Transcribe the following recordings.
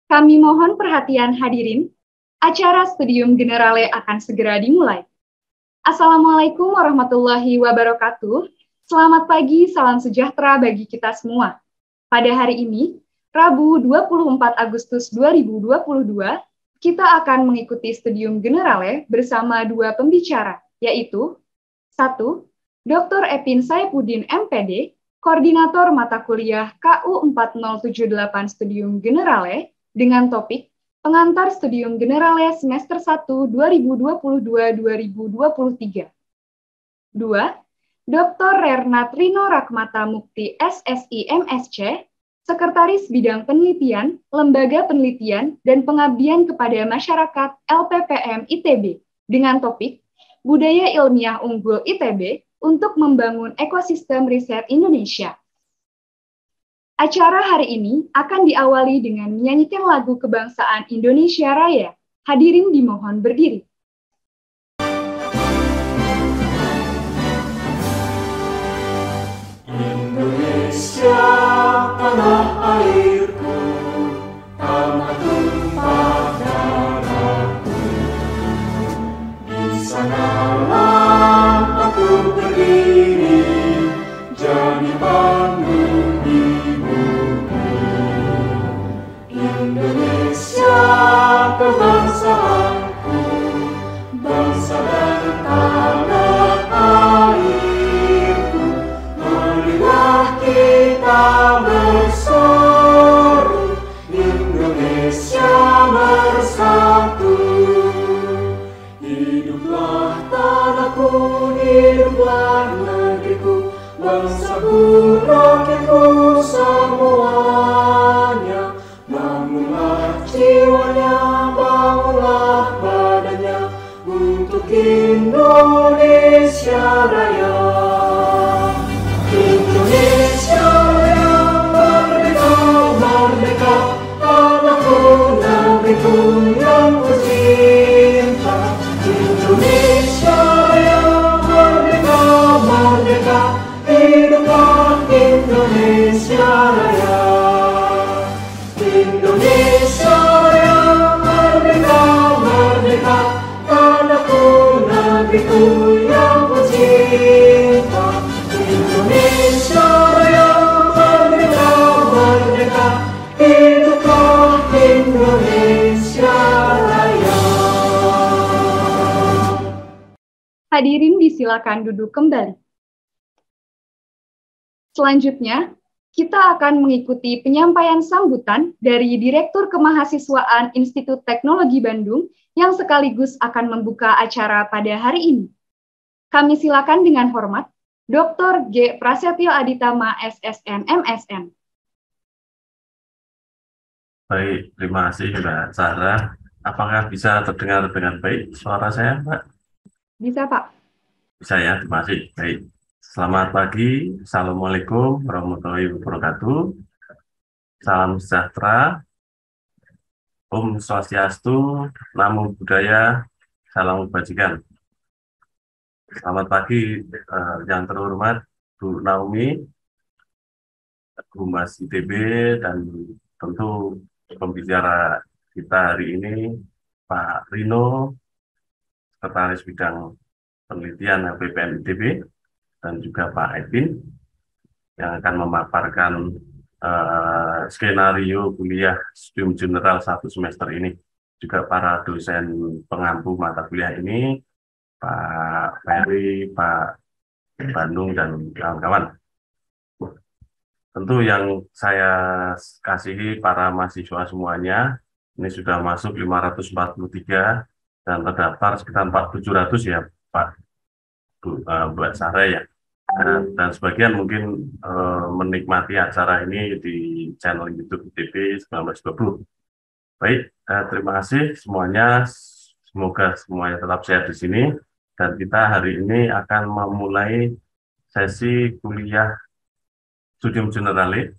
Kami mohon perhatian hadirin, acara Studium Generale akan segera dimulai. Assalamualaikum warahmatullahi wabarakatuh. Selamat pagi, salam sejahtera bagi kita semua. Pada hari ini, Rabu 24 Agustus 2022, kita akan mengikuti Studium Generale bersama dua pembicara, yaitu 1. Dr. Epin Saifuddin MPD, Koordinator Mata Kuliah KU 4078 Studium Generale, dengan topik Pengantar Studium Generale Semester 1 2022-2023. 2. Dr. Rernat Rino Rakmata Mukti SSI MSc, Sekretaris Bidang Penelitian, Lembaga Penelitian dan Pengabdian kepada Masyarakat LPPM ITB, dengan topik Budaya Ilmiah Unggul ITB untuk membangun ekosistem riset Indonesia. Acara hari ini akan diawali dengan menyanyikan lagu kebangsaan Indonesia Raya. Hadirin dimohon berdiri. Indonesia, tanah airku, tanah tumpah darahku. Di sanalah aku berdiri, jadi panggung di bumi. Indonesia, kebangsaanku, bangsa dan tanah airku. Marilah kita berseru, Indonesia bersatu. Hiduplah tanahku, hiduplah negeriku, bangsaku, rakyatku semuanya. Bangunlah jiwanya, bangunlah badannya, untuk Indonesia Raya. Indonesia Raya, merdeka, merdeka, tanahku, negeriku yang ku cinta. Indonesia Raya, merdeka, merdeka, hiduplah Indonesia Raya. Indonesia Raya, merdeka, merdeka, tanahku, negeriku yang ku cinta. Indonesia Raya, merdeka, merdeka, hiduplah Indonesia Raya. Hadirin disilakan duduk kembali. Selanjutnya, kita akan mengikuti penyampaian sambutan dari Direktur Kemahasiswaan Institut Teknologi Bandung yang sekaligus akan membuka acara pada hari ini. Kami silakan dengan hormat Dr. G. Prasetyo Aditama, SSN, MSN. Baik, terima kasih Mbak Sarah. Apakah bisa terdengar dengan baik suara saya, Mbak? Bisa, Pak? Bisa ya, terima kasih. Baik. Selamat pagi, Assalamualaikum warahmatullahi wabarakatuh. Salam sejahtera, Om Swastiastu, Namo Buddhaya, Salam Kebajikan. Selamat pagi yang terhormat Bu Naomi, Humas ITB, dan tentu pembicara kita hari ini Pak Rino, Sekretaris Bidang Penelitian LPPM ITB, dan juga Pak Epin yang akan memaparkan skenario kuliah Studium General 1 semester ini. Juga para dosen pengampu mata kuliah ini, Pak Ferry, Pak Bandung, dan kawan-kawan. Tentu yang saya kasihi para mahasiswa semuanya, ini sudah masuk 543 dan terdaftar sekitar 4.700 ya Pak Mbak Sarah ya. Dan sebagian mungkin menikmati acara ini di channel YouTube ITB 1920. Baik, terima kasih semuanya. Semoga semuanya tetap sehat di sini. Dan kita hari ini akan memulai sesi kuliah Studium Generale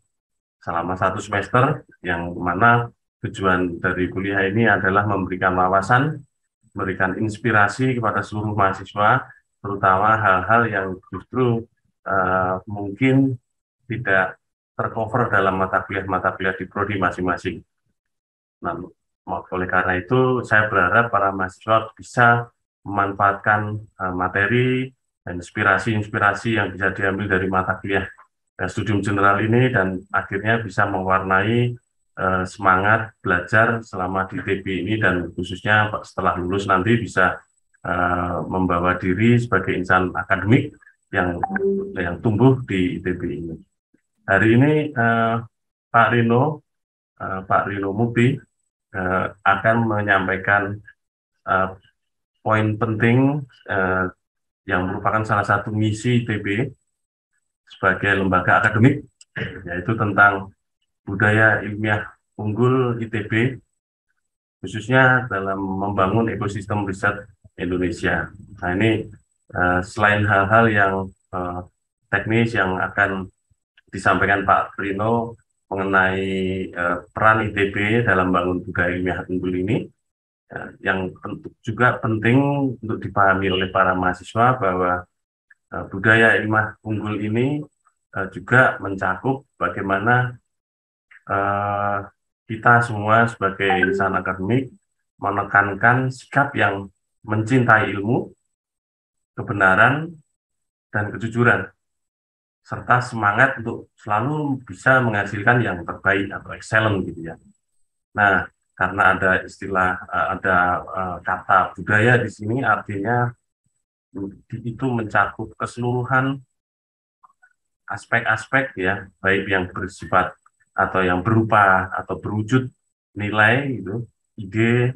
selama 1 semester, yang mana tujuan dari kuliah ini adalah memberikan wawasan, memberikan inspirasi kepada seluruh mahasiswa, terutama hal-hal yang justru mungkin tidak tercover dalam mata kuliah di prodi masing-masing. Nah, oleh karena itu, saya berharap para mahasiswa bisa memanfaatkan materi dan inspirasi-inspirasi yang bisa diambil dari mata kuliah studium general ini dan akhirnya bisa mewarnai semangat belajar selama di ITB ini dan khususnya setelah lulus nanti bisa membawa diri sebagai insan akademik yang tumbuh di ITB ini. Hari ini Pak Rino Mukti akan menyampaikan poin penting yang merupakan salah satu misi ITB sebagai lembaga akademik, yaitu tentang budaya ilmiah unggul ITB, khususnya dalam membangun ekosistem riset Indonesia. Nah ini selain hal-hal yang teknis yang akan disampaikan Pak Rino mengenai peran ITB dalam membangun budaya ilmiah unggul ini, yang juga penting untuk dipahami oleh para mahasiswa bahwa budaya ilmiah unggul ini juga mencakup bagaimana kita semua sebagai insan akademik menekankan sikap yang mencintai ilmu, kebenaran, dan kejujuran, serta semangat untuk selalu bisa menghasilkan yang terbaik atau excellent gitu ya. Nah, karena ada istilah, kata budaya di sini artinya itu mencakup keseluruhan aspek-aspek ya, baik yang bersifat atau yang berupa atau berwujud nilai itu, ide,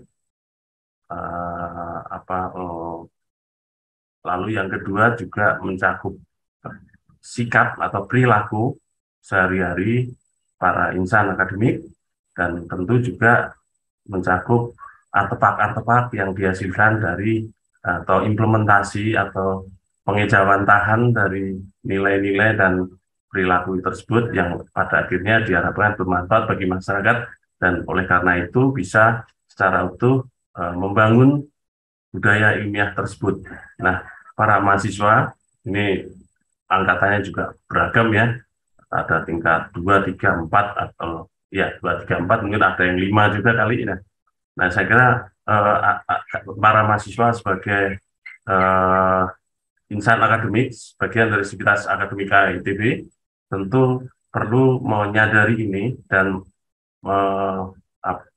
lalu yang kedua juga mencakup sikap atau perilaku sehari-hari para insan akademik dan tentu juga mencakup artefak-artefak yang dihasilkan dari atau implementasi atau pengejawantahan dari nilai-nilai dan perilaku tersebut yang pada akhirnya diharapkan bermanfaat bagi masyarakat dan oleh karena itu bisa secara utuh membangun budaya ilmiah tersebut. Nah, para mahasiswa ini angkatannya juga beragam ya, ada tingkat 2, 3, 4 atau ya 2, 3, 4 mungkin ada yang 5 juga kali ini. Nah, saya kira para mahasiswa sebagai insan akademik, bagian dari Sivitas Akademika ITB, tentu perlu menyadari ini dan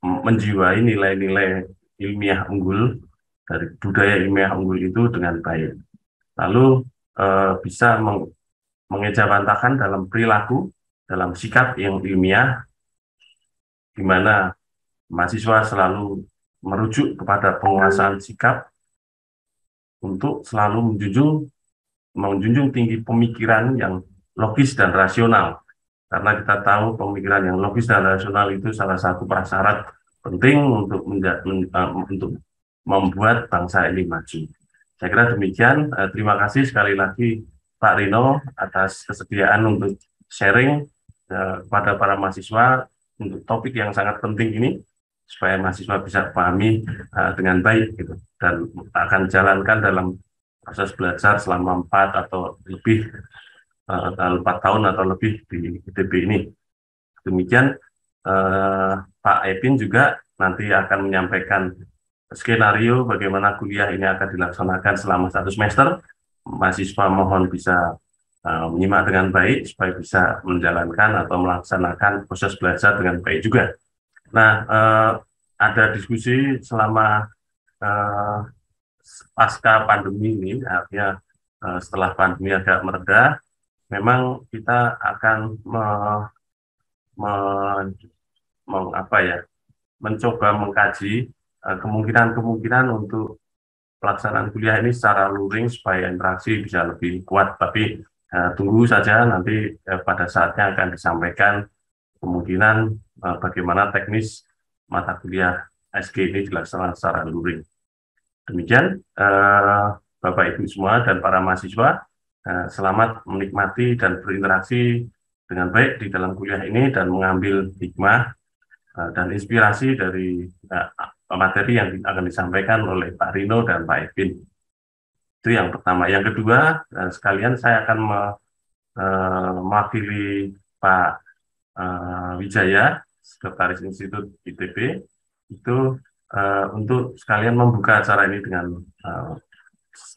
menjiwai nilai-nilai ilmiah unggul dari budaya ilmiah unggul itu dengan baik. Lalu bisa mengejawantahkan dalam perilaku, dalam sikap yang ilmiah, di mana mahasiswa selalu merujuk kepada penguasaan sikap untuk selalu menjunjung tinggi pemikiran yang logis dan rasional. Karena kita tahu pemikiran yang logis dan rasional itu salah satu prasyarat penting untuk membuat bangsa ini maju. Saya kira demikian. Terima kasih sekali lagi Pak Rino atas kesediaan untuk sharing kepada para mahasiswa untuk topik yang sangat penting ini, supaya mahasiswa bisa pahami dengan baik gitu, dan akan jalankan dalam proses belajar selama 4 atau lebih 4 tahun atau lebih di ITB ini. Demikian Pak Epin juga nanti akan menyampaikan skenario bagaimana kuliah ini akan dilaksanakan selama 1 semester. Mahasiswa mohon bisa menyimak dengan baik supaya bisa menjalankan atau melaksanakan proses belajar dengan baik juga. Nah, ada diskusi selama pasca pandemi ini, artinya setelah pandemi agak mereda, memang kita akan mencoba mengkaji kemungkinan-kemungkinan untuk pelaksanaan kuliah ini secara luring supaya interaksi bisa lebih kuat. Tapi tunggu saja nanti pada saatnya akan disampaikan kemungkinan bagaimana teknis mata kuliah SG ini dilaksanakan secara luring. Demikian Bapak Ibu semua dan para mahasiswa, selamat menikmati dan berinteraksi dengan baik di dalam kuliah ini dan mengambil hikmah dan inspirasi dari materi yang akan disampaikan oleh Pak Rino dan Pak Epin. Itu yang pertama. Yang kedua, sekalian saya akan mewakili Pak Wijaya, Sekretaris Institut ITB, Itu untuk sekalian membuka acara ini dengan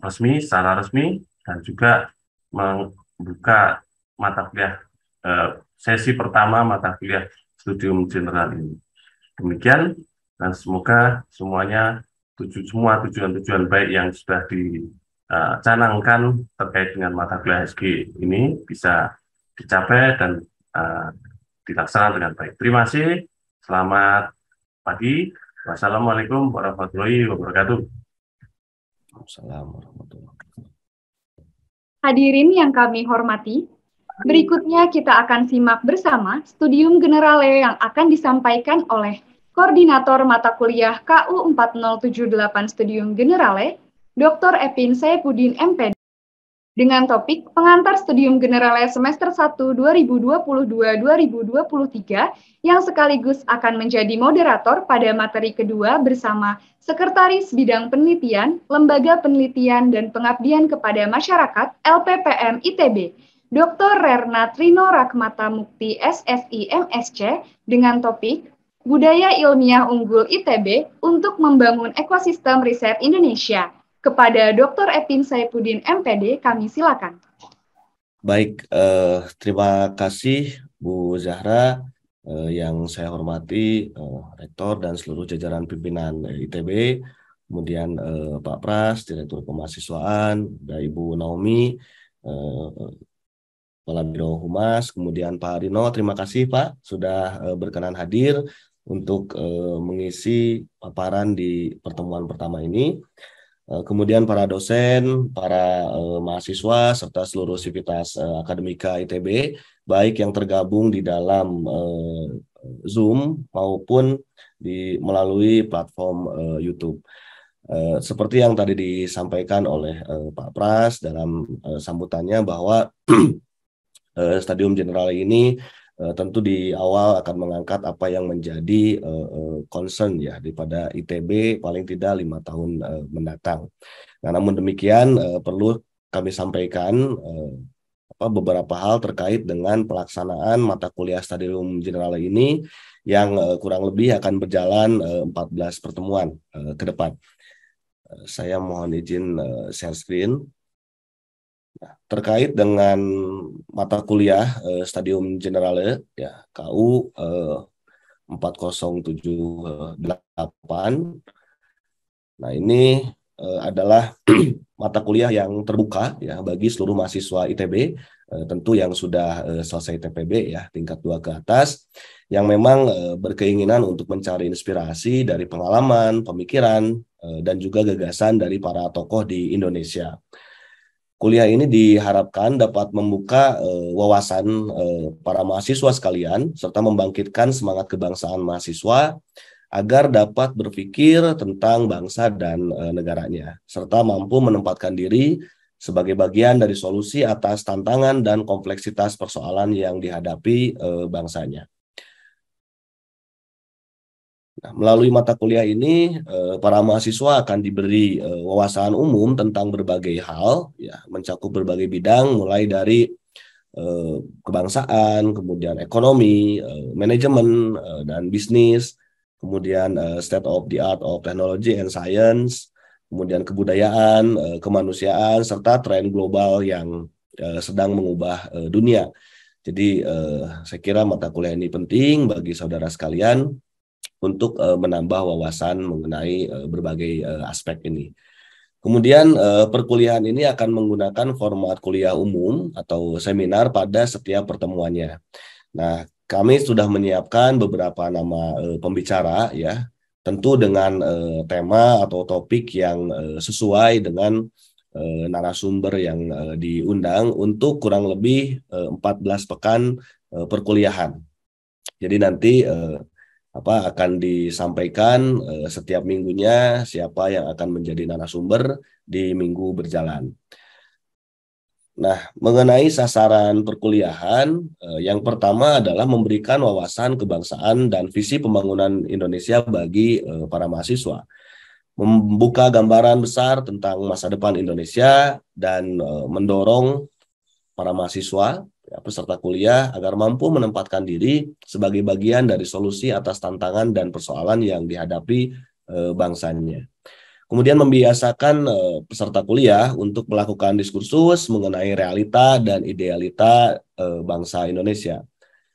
secara resmi, dan juga membuka mata kuliah sesi pertama mata kuliah studium general ini. Demikian, dan semoga semuanya semua tujuan-tujuan baik yang sudah dicanangkan terkait dengan mata kuliah SG ini bisa dicapai dan dilaksanakan dengan baik. Terima kasih. Selamat pagi. Wassalamualaikum warahmatullahi wabarakatuh. Assalamualaikum. Hadirin yang kami hormati, berikutnya kita akan simak bersama Studium Generale yang akan disampaikan oleh Koordinator Mata Kuliah KU 4078 Studium Generale, Dr. Epin Saifuddin MPD, dengan topik Pengantar Studium Generale Semester 1 2022-2023 yang sekaligus akan menjadi moderator pada materi kedua bersama Sekretaris Bidang Penelitian, Lembaga Penelitian dan Pengabdian kepada Masyarakat LPPM ITB, Dr. Rerna Trino Rakmata Mukti SSI MSc dengan topik Budaya Ilmiah Unggul ITB untuk Membangun Ekosistem Riset Indonesia. Kepada Dr. Epin Saifuddin MPD, kami silakan. Baik, terima kasih Bu Zahra, yang saya hormati Rektor dan seluruh jajaran pimpinan ITB, kemudian Pak Pras, Direktur Kemahasiswaan, dan Ibu Naomi, Kepala Biro Humas, kemudian Pak Harino. Terima kasih Pak sudah berkenan hadir untuk mengisi paparan di pertemuan pertama ini. Kemudian para dosen, para mahasiswa, serta seluruh sivitas akademika ITB, baik yang tergabung di dalam Zoom maupun melalui platform YouTube. Seperti yang tadi disampaikan oleh Pak Pras dalam sambutannya bahwa Studium Generale ini tentu di awal akan mengangkat apa yang menjadi concern ya daripada ITB paling tidak 5 tahun mendatang. Nah, namun demikian perlu kami sampaikan beberapa hal terkait dengan pelaksanaan mata kuliah Studium Generale ini yang kurang lebih akan berjalan 14 pertemuan ke depan. Saya mohon izin share screen. Nah, terkait dengan mata kuliah Studium Generale ya KU 4078. Nah, ini adalah mata kuliah yang terbuka ya bagi seluruh mahasiswa ITB, tentu yang sudah selesai TPB ya tingkat 2 ke atas, yang memang berkeinginan untuk mencari inspirasi dari pengalaman, pemikiran, dan juga gagasan dari para tokoh di Indonesia. Kuliah ini diharapkan dapat membuka wawasan para mahasiswa sekalian, serta membangkitkan semangat kebangsaan mahasiswa agar dapat berpikir tentang bangsa dan negaranya, serta mampu menempatkan diri sebagai bagian dari solusi atas tantangan dan kompleksitas persoalan yang dihadapi bangsanya. Nah, melalui mata kuliah ini, para mahasiswa akan diberi wawasan umum tentang berbagai hal, ya, mencakup berbagai bidang, mulai dari kebangsaan, kemudian ekonomi, manajemen, dan bisnis, kemudian state of the art of technology and science, kemudian kebudayaan, kemanusiaan, serta tren global yang sedang mengubah dunia. Jadi, saya kira mata kuliah ini penting bagi saudara sekalian untuk menambah wawasan mengenai berbagai aspek ini. Kemudian perkuliahan ini akan menggunakan format kuliah umum atau seminar pada setiap pertemuannya. Nah, kami sudah menyiapkan beberapa nama pembicara ya, tentu dengan tema atau topik yang sesuai dengan narasumber yang diundang untuk kurang lebih 14 pekan perkuliahan. Jadi nanti akan disampaikan setiap minggunya siapa yang akan menjadi narasumber di minggu berjalan. Nah, mengenai sasaran perkuliahan, yang pertama adalah memberikan wawasan kebangsaan dan visi pembangunan Indonesia bagi para mahasiswa, membuka gambaran besar tentang masa depan Indonesia dan mendorong para mahasiswa ya, peserta kuliah agar mampu menempatkan diri sebagai bagian dari solusi atas tantangan dan persoalan yang dihadapi bangsanya. Kemudian membiasakan peserta kuliah untuk melakukan diskursus mengenai realita dan idealita bangsa Indonesia,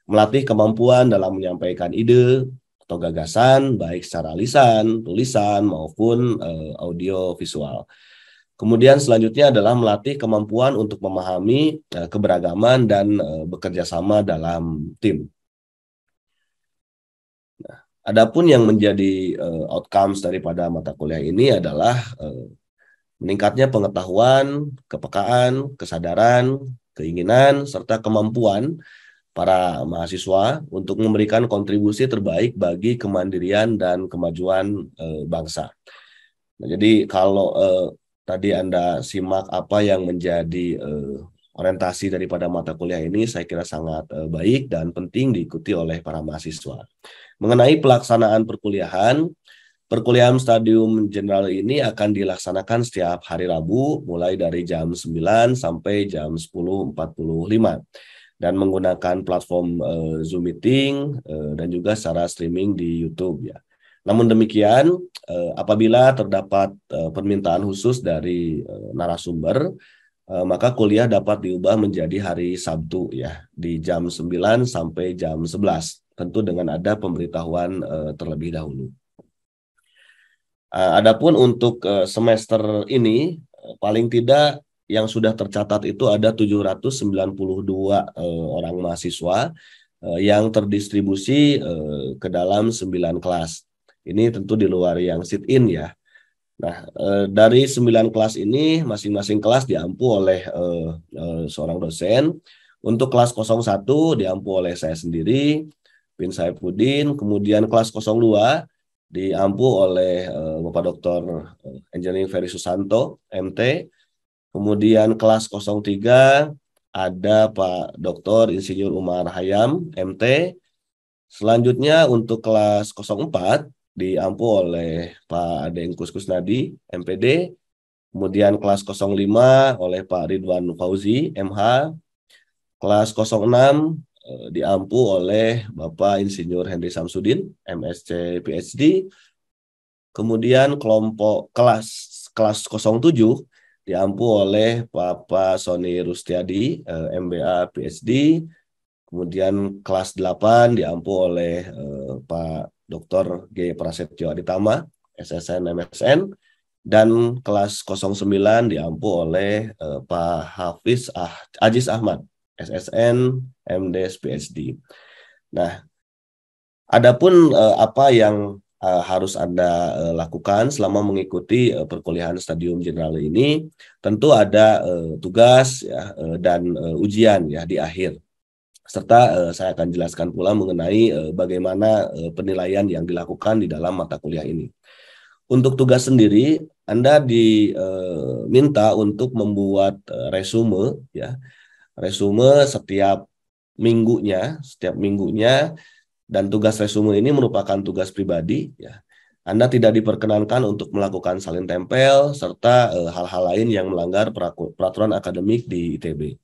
melatih kemampuan dalam menyampaikan ide atau gagasan baik secara lisan, tulisan maupun audio visual. Kemudian selanjutnya adalah melatih kemampuan untuk memahami keberagaman dan bekerja sama dalam tim. Adapun yang menjadi outcomes daripada mata kuliah ini adalah meningkatnya pengetahuan, kepekaan, kesadaran, keinginan, serta kemampuan para mahasiswa untuk memberikan kontribusi terbaik bagi kemandirian dan kemajuan bangsa. Nah, jadi kalau tadi Anda simak apa yang menjadi orientasi daripada mata kuliah ini, saya kira sangat baik dan penting diikuti oleh para mahasiswa. Mengenai pelaksanaan perkuliahan stadium general ini akan dilaksanakan setiap hari Rabu mulai dari jam 9 sampai jam 10.45 dan menggunakan platform Zoom Meeting dan juga secara streaming di YouTube ya. Namun demikian, apabila terdapat permintaan khusus dari narasumber, maka kuliah dapat diubah menjadi hari Sabtu ya di jam 9 sampai jam 11. Tentu dengan ada pemberitahuan terlebih dahulu. Adapun untuk semester ini paling tidak yang sudah tercatat itu ada 792 orang mahasiswa yang terdistribusi ke dalam 9 kelas. Ini tentu di luar yang sit-in ya. Nah, dari 9 kelas ini masing-masing kelas diampu oleh seorang dosen. Untuk kelas 01 diampu oleh saya sendiri, Bin Saifuddin, kemudian kelas 02 diampu oleh Bapak Dr. Engineering Ferry Susanto, MT. Kemudian kelas 03 ada Pak Dr. Insinyur Umar Hayam, MT. Selanjutnya untuk kelas 04 diampu oleh Pak Adeng Kuskusnadi, MPD. Kemudian kelas 05 oleh Pak Ridwan Fauzi, MH. Kelas 06 diampu oleh Bapak Insinyur Henry Samsudin, MSc PhD. Kemudian kelompok kelas 07 diampu oleh Bapak Sony Rustiadi, MBA PhD. Kemudian kelas 8 diampu oleh Pak Dr. G. Prasetyo Aditama, SSN MSN. Dan kelas 09 diampu oleh Pak Hafiz Aziz Ahmad, SSN, MDes, PhD. Nah, adapun apa yang harus Anda lakukan selama mengikuti perkuliahan stadium general ini, tentu ada tugas ya, dan ujian ya di akhir. Serta saya akan jelaskan pula mengenai bagaimana penilaian yang dilakukan di dalam mata kuliah ini. Untuk tugas sendiri, Anda diminta untuk membuat resume ya. Resume setiap minggunya, dan tugas resume ini merupakan tugas pribadi ya. Anda tidak diperkenankan untuk melakukan salin tempel serta hal-hal lain yang melanggar peraturan akademik di ITB.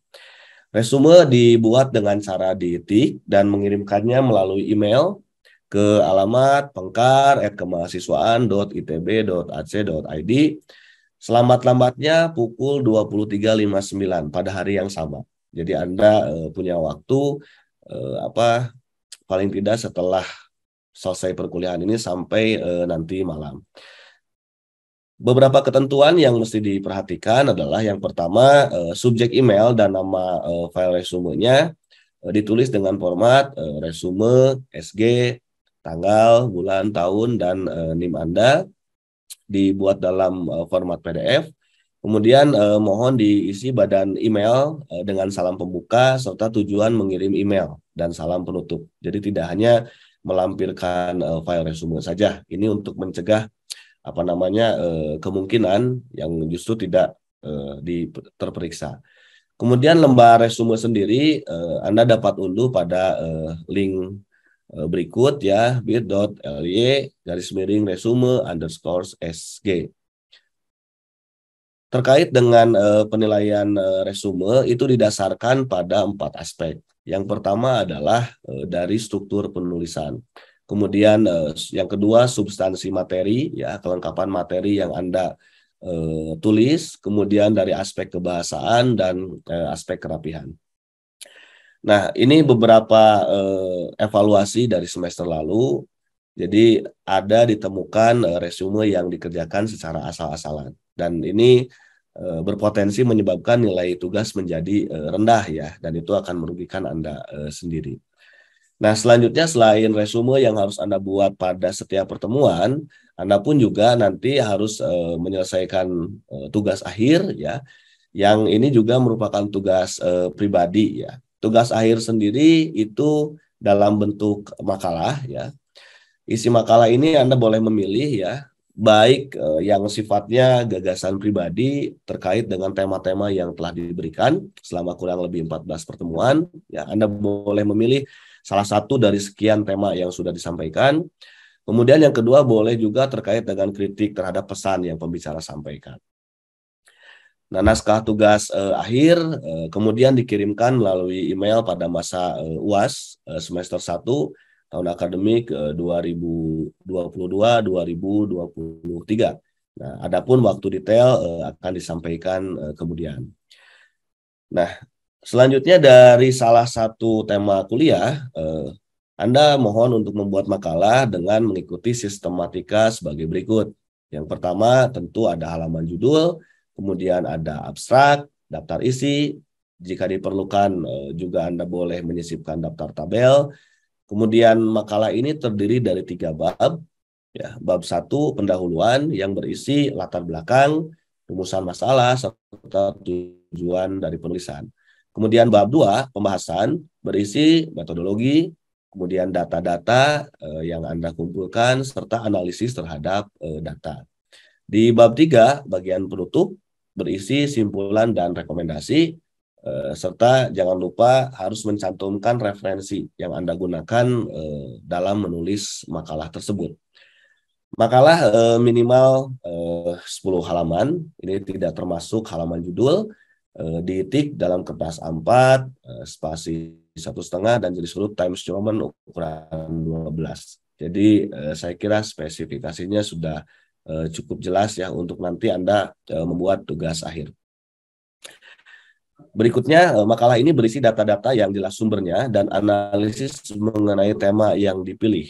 Resume dibuat dengan cara dietik dan mengirimkannya melalui email ke alamat pengkar@kemahasiswaan.itb.ac.id selamat-lambatnya pukul 23.59 pada hari yang sama. Jadi Anda punya waktu paling tidak setelah selesai perkuliahan ini sampai nanti malam. Beberapa ketentuan yang mesti diperhatikan adalah yang pertama, subjek email dan nama file resumenya ditulis dengan format resume, SG, tanggal, bulan, tahun, dan NIM Anda, dibuat dalam format PDF. Kemudian mohon diisi badan email dengan salam pembuka serta tujuan mengirim email dan salam penutup. Jadi tidak hanya melampirkan file resume saja. Ini untuk mencegah kemungkinan yang justru tidak terperiksa. Kemudian lembar resume sendiri Anda dapat unduh pada link berikut ya, bit.ly/resume_sg. Terkait dengan penilaian resume itu didasarkan pada 4 aspek. Yang pertama adalah dari struktur penulisan. Kemudian yang kedua substansi materi, ya kelengkapan materi yang Anda tulis. Kemudian dari aspek kebahasaan dan aspek kerapihan. Nah, ini beberapa evaluasi dari semester lalu. Jadi ada ditemukan resume yang dikerjakan secara asal-asalan. Dan ini berpotensi menyebabkan nilai tugas menjadi rendah ya, dan itu akan merugikan Anda sendiri. Nah, selanjutnya selain resume yang harus Anda buat pada setiap pertemuan, Anda pun juga nanti harus menyelesaikan tugas akhir ya, yang ini juga merupakan tugas pribadi ya. Tugas akhir sendiri itu dalam bentuk makalah ya. Isi makalah ini Anda boleh memilih ya, baik yang sifatnya gagasan pribadi terkait dengan tema-tema yang telah diberikan selama kurang lebih 14 pertemuan. Ya, Anda boleh memilih salah satu dari sekian tema yang sudah disampaikan. Kemudian yang kedua boleh juga terkait dengan kritik terhadap pesan yang pembicara sampaikan. Nah, naskah tugas akhir kemudian dikirimkan melalui email pada masa UAS semester 1 tahun akademik 2022-2023. Nah, adapun waktu detail akan disampaikan kemudian. Nah, selanjutnya dari salah satu tema kuliah, Anda mohon untuk membuat makalah dengan mengikuti sistematika sebagai berikut. Yang pertama tentu ada halaman judul, kemudian ada abstrak, daftar isi, jika diperlukan juga Anda boleh menyisipkan daftar tabel. Kemudian makalah ini terdiri dari 3 bab. Ya, bab 1 pendahuluan yang berisi latar belakang, rumusan masalah, serta tujuan dari penulisan. Kemudian bab 2 pembahasan berisi metodologi, kemudian data-data yang Anda kumpulkan, serta analisis terhadap data. Di bab 3 bagian penutup berisi simpulan dan rekomendasi, serta jangan lupa harus mencantumkan referensi yang Anda gunakan dalam menulis makalah tersebut. Makalah minimal 10 halaman, ini tidak termasuk halaman judul, ditik dalam kertas A4, spasi 1,5 dan jenis huruf Times Roman ukuran 12. Jadi saya kira spesifikasinya sudah cukup jelas ya untuk nanti Anda membuat tugas akhir. Berikutnya, makalah ini berisi data-data yang jelas sumbernya dan analisis mengenai tema yang dipilih.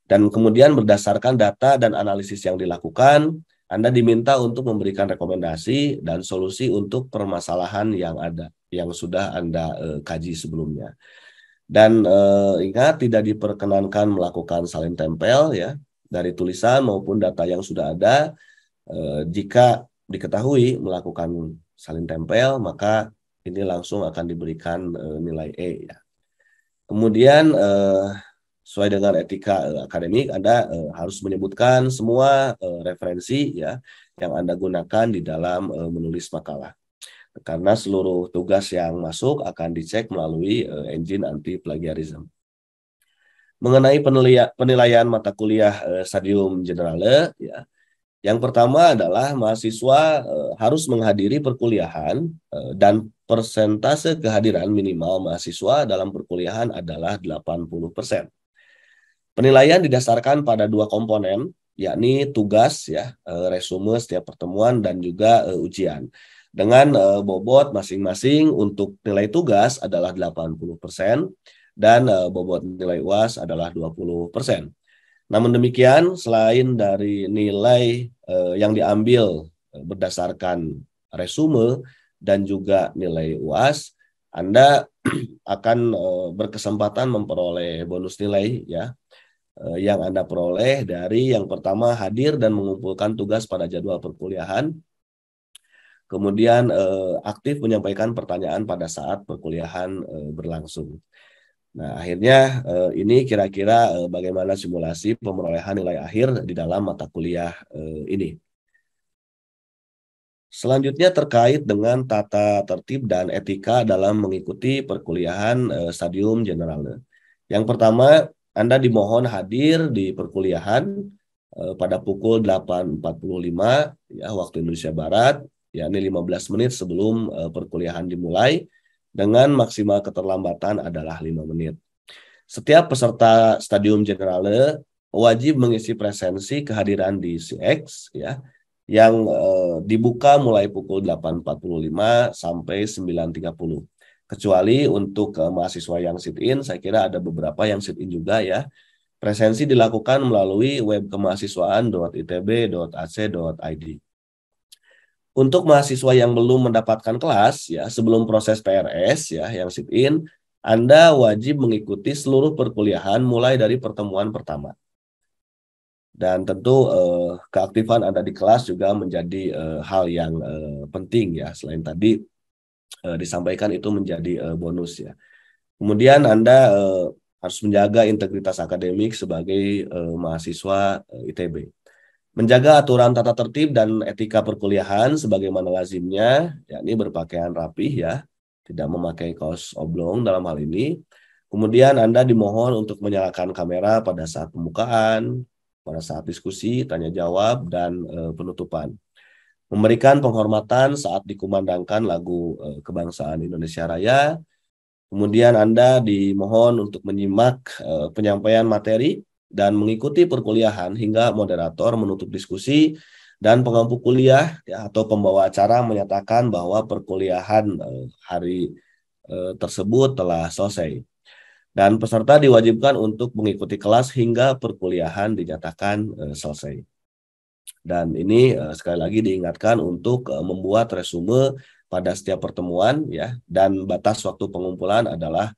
Dan kemudian berdasarkan data dan analisis yang dilakukan, Anda diminta untuk memberikan rekomendasi dan solusi untuk permasalahan yang ada, yang sudah Anda kaji sebelumnya. Dan ingat, tidak diperkenankan melakukan salin tempel ya dari tulisan maupun data yang sudah ada. Jika diketahui melakukan salin tempel, maka ini langsung akan diberikan nilai E ya. Kemudian sesuai dengan etika akademik, Anda harus menyebutkan semua referensi ya yang Anda gunakan di dalam menulis makalah. Karena seluruh tugas yang masuk akan dicek melalui engine anti plagiarism. Mengenai penilaian mata kuliah stadium generale ya. Yang pertama adalah mahasiswa harus menghadiri perkuliahan dan persentase kehadiran minimal mahasiswa dalam perkuliahan adalah 80%. Penilaian didasarkan pada 2 komponen, yakni tugas ya, resume setiap pertemuan dan juga ujian. Dengan bobot masing-masing untuk nilai tugas adalah 80% dan bobot nilai UAS adalah 20%. Namun demikian, selain dari nilai yang diambil berdasarkan resume dan juga nilai UAS, Anda akan berkesempatan memperoleh bonus nilai ya yang Anda peroleh dari yang pertama hadir dan mengumpulkan tugas pada jadwal perkuliahan. Kemudian aktif menyampaikan pertanyaan pada saat perkuliahan berlangsung. Nah, akhirnya ini kira-kira bagaimana simulasi pemerolehan nilai akhir di dalam mata kuliah ini. Selanjutnya terkait dengan tata tertib dan etika dalam mengikuti perkuliahan stadium generale. Yang pertama, Anda dimohon hadir di perkuliahan pada pukul 8.45 ya waktu Indonesia Barat yakni 15 menit sebelum perkuliahan dimulai, dengan maksimal keterlambatan adalah 5 menit. Setiap peserta Stadium Generale wajib mengisi presensi kehadiran di CX ya, yang dibuka mulai pukul 8.45 sampai 9.30. Kecuali untuk mahasiswa yang sit-in, saya kira ada beberapa yang sit-in juga ya. Presensi dilakukan melalui web kemahasiswaan.itb.ac.id. Untuk mahasiswa yang belum mendapatkan kelas ya, sebelum proses PRS ya yang sit-in, Anda wajib mengikuti seluruh perkuliahan mulai dari pertemuan pertama. Dan tentu keaktifan Anda di kelas juga menjadi hal yang penting ya, selain tadi disampaikan itu menjadi bonus ya. Kemudian Anda harus menjaga integritas akademik sebagai mahasiswa ITB. Menjaga aturan tata tertib dan etika perkuliahan sebagaimana lazimnya, yakni berpakaian rapih ya, tidak memakai kaos oblong dalam hal ini. Kemudian Anda dimohon untuk menyalakan kamera pada saat pembukaan, pada saat diskusi, tanya jawab, dan penutupan. Memberikan penghormatan saat dikumandangkan lagu kebangsaan Indonesia Raya. Kemudian Anda dimohon untuk menyimak penyampaian materi dan mengikuti perkuliahan hingga moderator menutup diskusi dan pengampu kuliah ya, atau pembawa acara menyatakan bahwa perkuliahan hari tersebut telah selesai. Dan peserta diwajibkan untuk mengikuti kelas hingga perkuliahan dinyatakan selesai. Dan ini sekali lagi diingatkan untuk membuat resume pada setiap pertemuan ya, dan batas waktu pengumpulan adalah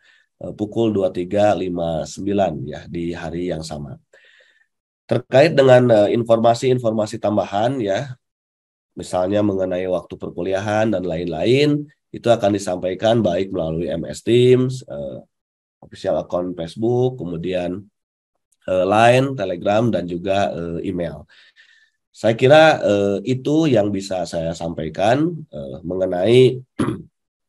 pukul 23.59 ya di hari yang sama. Terkait dengan informasi-informasi tambahan ya, misalnya mengenai waktu perkuliahan dan lain-lain, itu akan disampaikan baik melalui MS Teams, official account Facebook, kemudian Line, Telegram, dan juga email. Saya kira itu yang bisa saya sampaikan mengenai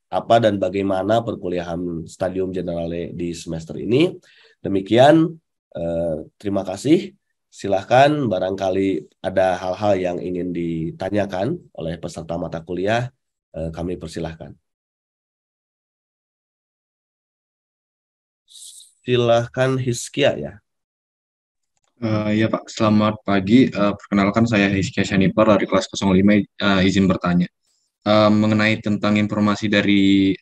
apa dan bagaimana perkuliahan Stadium Generale di semester ini. Demikian, terima kasih. Silahkan barangkali ada hal-hal yang ingin ditanyakan oleh peserta mata kuliah, kami persilahkan. Silahkan Hiskia ya. Ya Pak, selamat pagi. Perkenalkan saya Hizkia Shanipar dari kelas 05, izin bertanya. Mengenai tentang informasi dari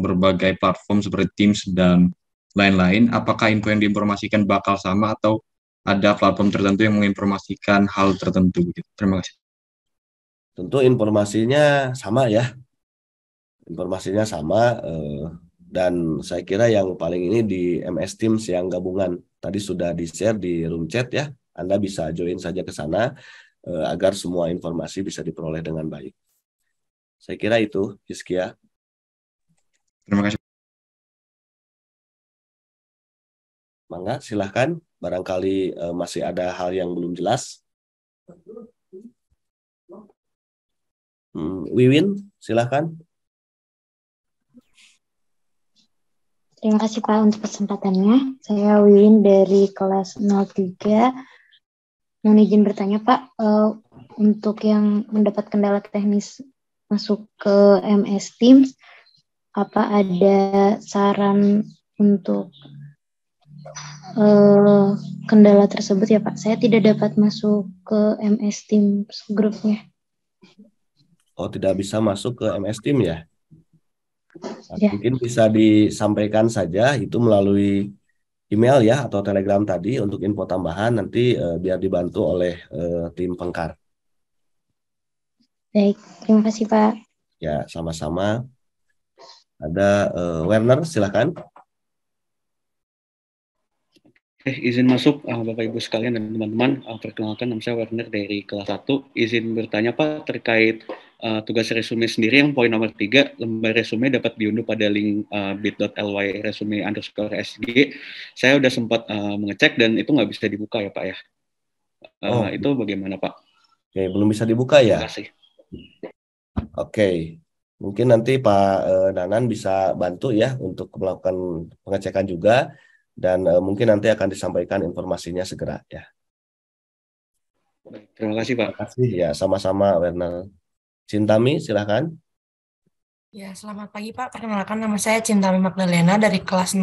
berbagai platform seperti Teams dan lain-lain, apakah info yang diinformasikan bakal sama atau ada platform tertentu yang menginformasikan hal tertentu? Terima kasih. Tentu informasinya sama ya. Informasinya sama. Dan saya kira yang paling ini di MS Teams yang gabungan tadi sudah di-share di room chat ya. Anda bisa join saja ke sana agar semua informasi bisa diperoleh dengan baik. Saya kira itu, Hizkia. Terima kasih. Mangga, silahkan. Barangkali masih ada hal yang belum jelas. Wiwin, silahkan. Terima kasih Pak untuk kesempatannya. Saya Wiwin dari kelas 03. Mohon izin bertanya Pak, untuk yang mendapat kendala teknis masuk ke MS Teams, apa ada saran untuk kendala tersebut ya Pak? Saya tidak dapat masuk ke MS Teams grupnya. Oh, tidak bisa masuk ke MS Teams ya? Nah, Ya. mungkin bisa disampaikan saja itu melalui email ya atau Telegram tadi untuk info tambahan nanti biar dibantu oleh tim Pengkar. Baik, terima kasih Pak. Ya, sama-sama. Ada Werner, silakan. Izin masuk Bapak Ibu sekalian dan teman-teman. Perkenalkan, nama saya Werner dari kelas 1. Izin bertanya Pak terkait tugas resume sendiri yang poin nomor 3, lembar resume dapat diunduh pada link bit.ly resume_sg. Saya udah sempat mengecek dan itu nggak bisa dibuka ya Pak ya. Itu bagaimana Pak? Oke, belum bisa dibuka ya? Terima kasih. Oke, mungkin nanti Pak Nanan bisa bantu ya untuk melakukan pengecekan juga dan mungkin nanti akan disampaikan informasinya segera ya. Terima kasih Pak. Terima kasih ya, sama-sama Werner. Cintami, silakan. Ya, selamat pagi Pak. Perkenalkan nama saya Cintami Magdalena dari kelas 06.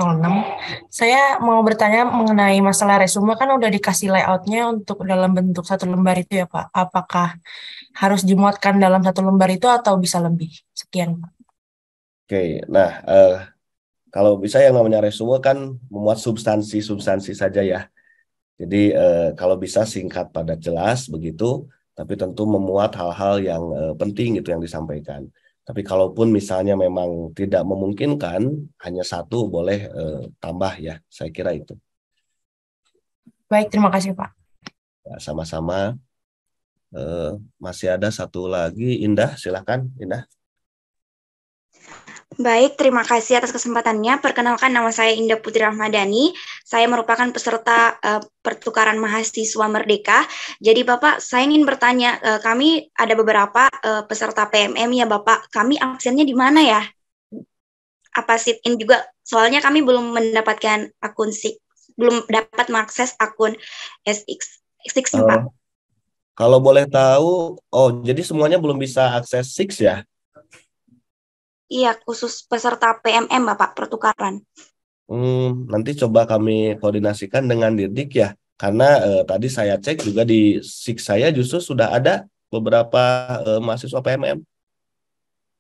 Saya mau bertanya mengenai masalah resume, kan udah dikasih layoutnya untuk dalam bentuk satu lembar itu ya Pak. Apakah harus dimuatkan dalam satu lembar itu atau bisa lebih? Sekian Pak. Oke, nah kalau bisa yang namanya resume kan memuat substansi-substansi saja ya. Jadi kalau bisa singkat padat jelas begitu, tapi tentu memuat hal-hal yang penting itu yang disampaikan. Tapi kalaupun misalnya memang tidak memungkinkan, hanya satu boleh tambah ya, saya kira itu. Baik, terima kasih Pak. Ya, sama-sama. Masih ada satu lagi, Indah, silakan Indah. Baik, terima kasih atas kesempatannya. Perkenalkan, nama saya Indah Putri Rahmadani. Saya merupakan peserta pertukaran mahasiswa Merdeka. Jadi Bapak, saya ingin bertanya, kami ada beberapa peserta PMM ya Bapak. Kami absennya di mana ya? Apa sit-in juga? Soalnya kami belum mendapatkan akun SIX, belum dapat mengakses akun SX Pak. Kalau boleh tahu, jadi semuanya belum bisa akses SIX ya? Iya, khusus peserta PMM Bapak, pertukaran. Nanti coba kami koordinasikan dengan Dirdik ya, karena tadi saya cek juga di SIX saya justru sudah ada beberapa mahasiswa PMM.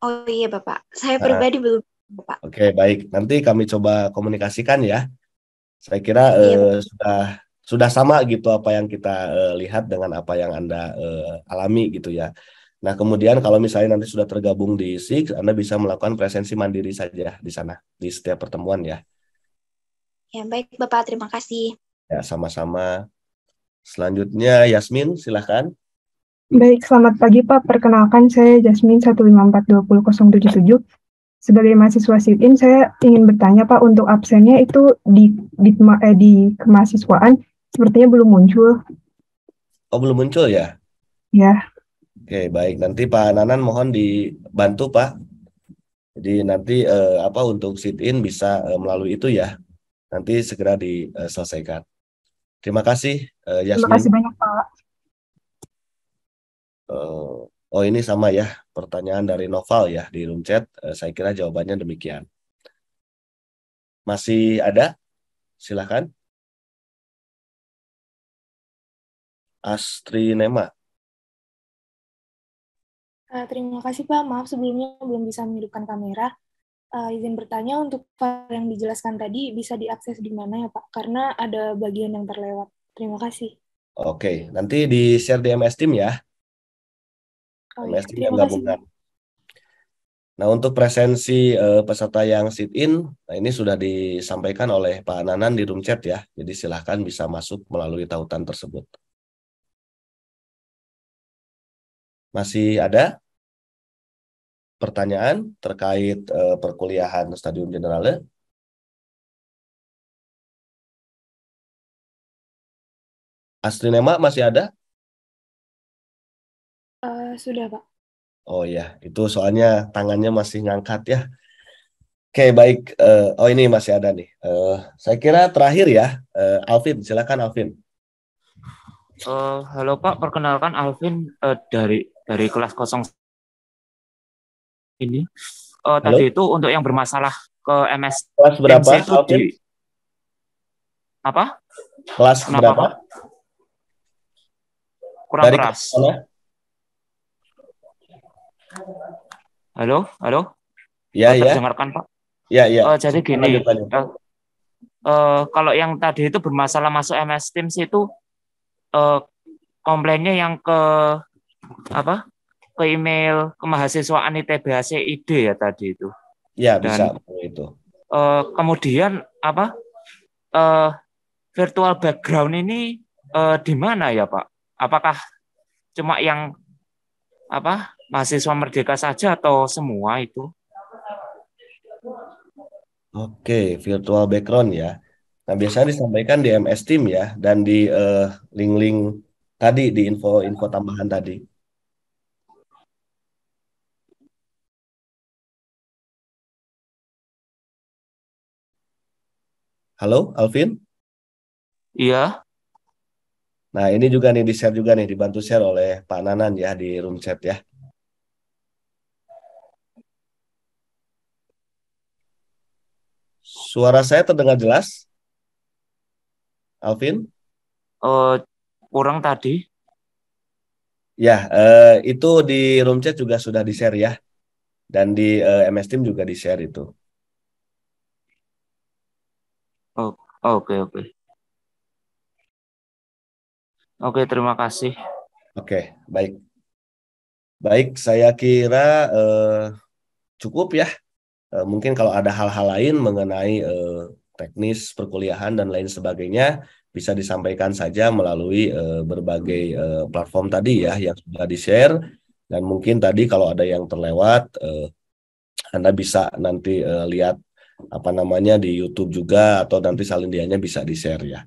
Oh iya Bapak, saya pribadi belum Bapak. Oke, baik. Nanti kami coba komunikasikan ya. Saya kira sudah sama gitu apa yang kita lihat dengan apa yang Anda alami gitu ya. Nah, kemudian kalau misalnya nanti sudah tergabung di SIX, Anda bisa melakukan presensi mandiri saja di sana, di setiap pertemuan ya. Ya, baik Bapak, terima kasih. Ya, sama-sama. Selanjutnya, Yasmin, silakan. Baik, selamat pagi Pak. Perkenalkan saya Jasmine 154200077. Sebagai mahasiswa sit-in, saya ingin bertanya Pak, untuk absennya itu di kemahasiswaan sepertinya belum muncul. Oh, belum muncul ya? Ya. Oke, baik. Nanti Pak Nanan mohon dibantu Pak. Jadi nanti untuk sit-in bisa melalui itu ya. Nanti segera diselesaikan. Terima kasih Yasmin. Terima kasih banyak Pak. Ini sama ya, pertanyaan dari Noval ya di room chat. Saya kira jawabannya demikian. Masih ada? Silakan. Astri Nema. Terima kasih Pak, maaf sebelumnya belum bisa menghidupkan kamera. Izin bertanya, untuk file yang dijelaskan tadi bisa diakses di mana ya Pak? Karena ada bagian yang terlewat. Terima kasih. Oke, nanti di-share di MS Team ya. MS Team yang gabungan. Nah, untuk presensi peserta yang sit-in, nah ini sudah disampaikan oleh Pak Nanan di room chat ya. Jadi silahkan bisa masuk melalui tautan tersebut. Masih ada pertanyaan terkait perkuliahan Stadium Generale? Astri Nema masih ada? Sudah Pak. Oh ya, itu soalnya tangannya masih ngangkat ya. Oke, baik. Ini masih ada nih. Saya kira terakhir ya, Alvin. Silakan Alvin. Halo Pak, perkenalkan Alvin dari kelas 0 ini. Tadi itu untuk yang bermasalah ke MS. Kelas berapa, Alvin? Apa? Kelas berapa? Pak? Kurang dari keras. Halo? Ya, ya. Terdengarkan Pak? Ya, ya. Jadi gini, kalau yang tadi itu bermasalah masuk MS Teams itu komplainnya yang ke email kemahasiswaan ITB-HCID ya tadi itu. Ya, bisa itu. Kemudian virtual background ini di mana ya Pak? Apakah cuma yang mahasiswa Merdeka saja atau semua itu? Oke, virtual background ya. Nah, biasanya disampaikan di MS Team ya, dan di link-link tadi, di info tambahan tadi. Halo, Alvin? Iya. Nah, ini juga nih di-share juga nih, dibantu share oleh Pak Nanan ya di room chat ya. Suara saya terdengar jelas, Alvin? Kurang tadi. Ya, itu di room chat juga sudah di-share ya. Dan di MS Team juga di-share itu. Oke. Oke, terima kasih. Oke, baik. Baik, saya kira cukup ya. Mungkin kalau ada hal-hal lain mengenai teknis perkuliahan dan lain sebagainya, bisa disampaikan saja melalui berbagai platform tadi ya yang sudah di-share. Dan mungkin tadi kalau ada yang terlewat, Anda bisa nanti lihat di YouTube juga, atau nanti salindianya bisa di-share ya.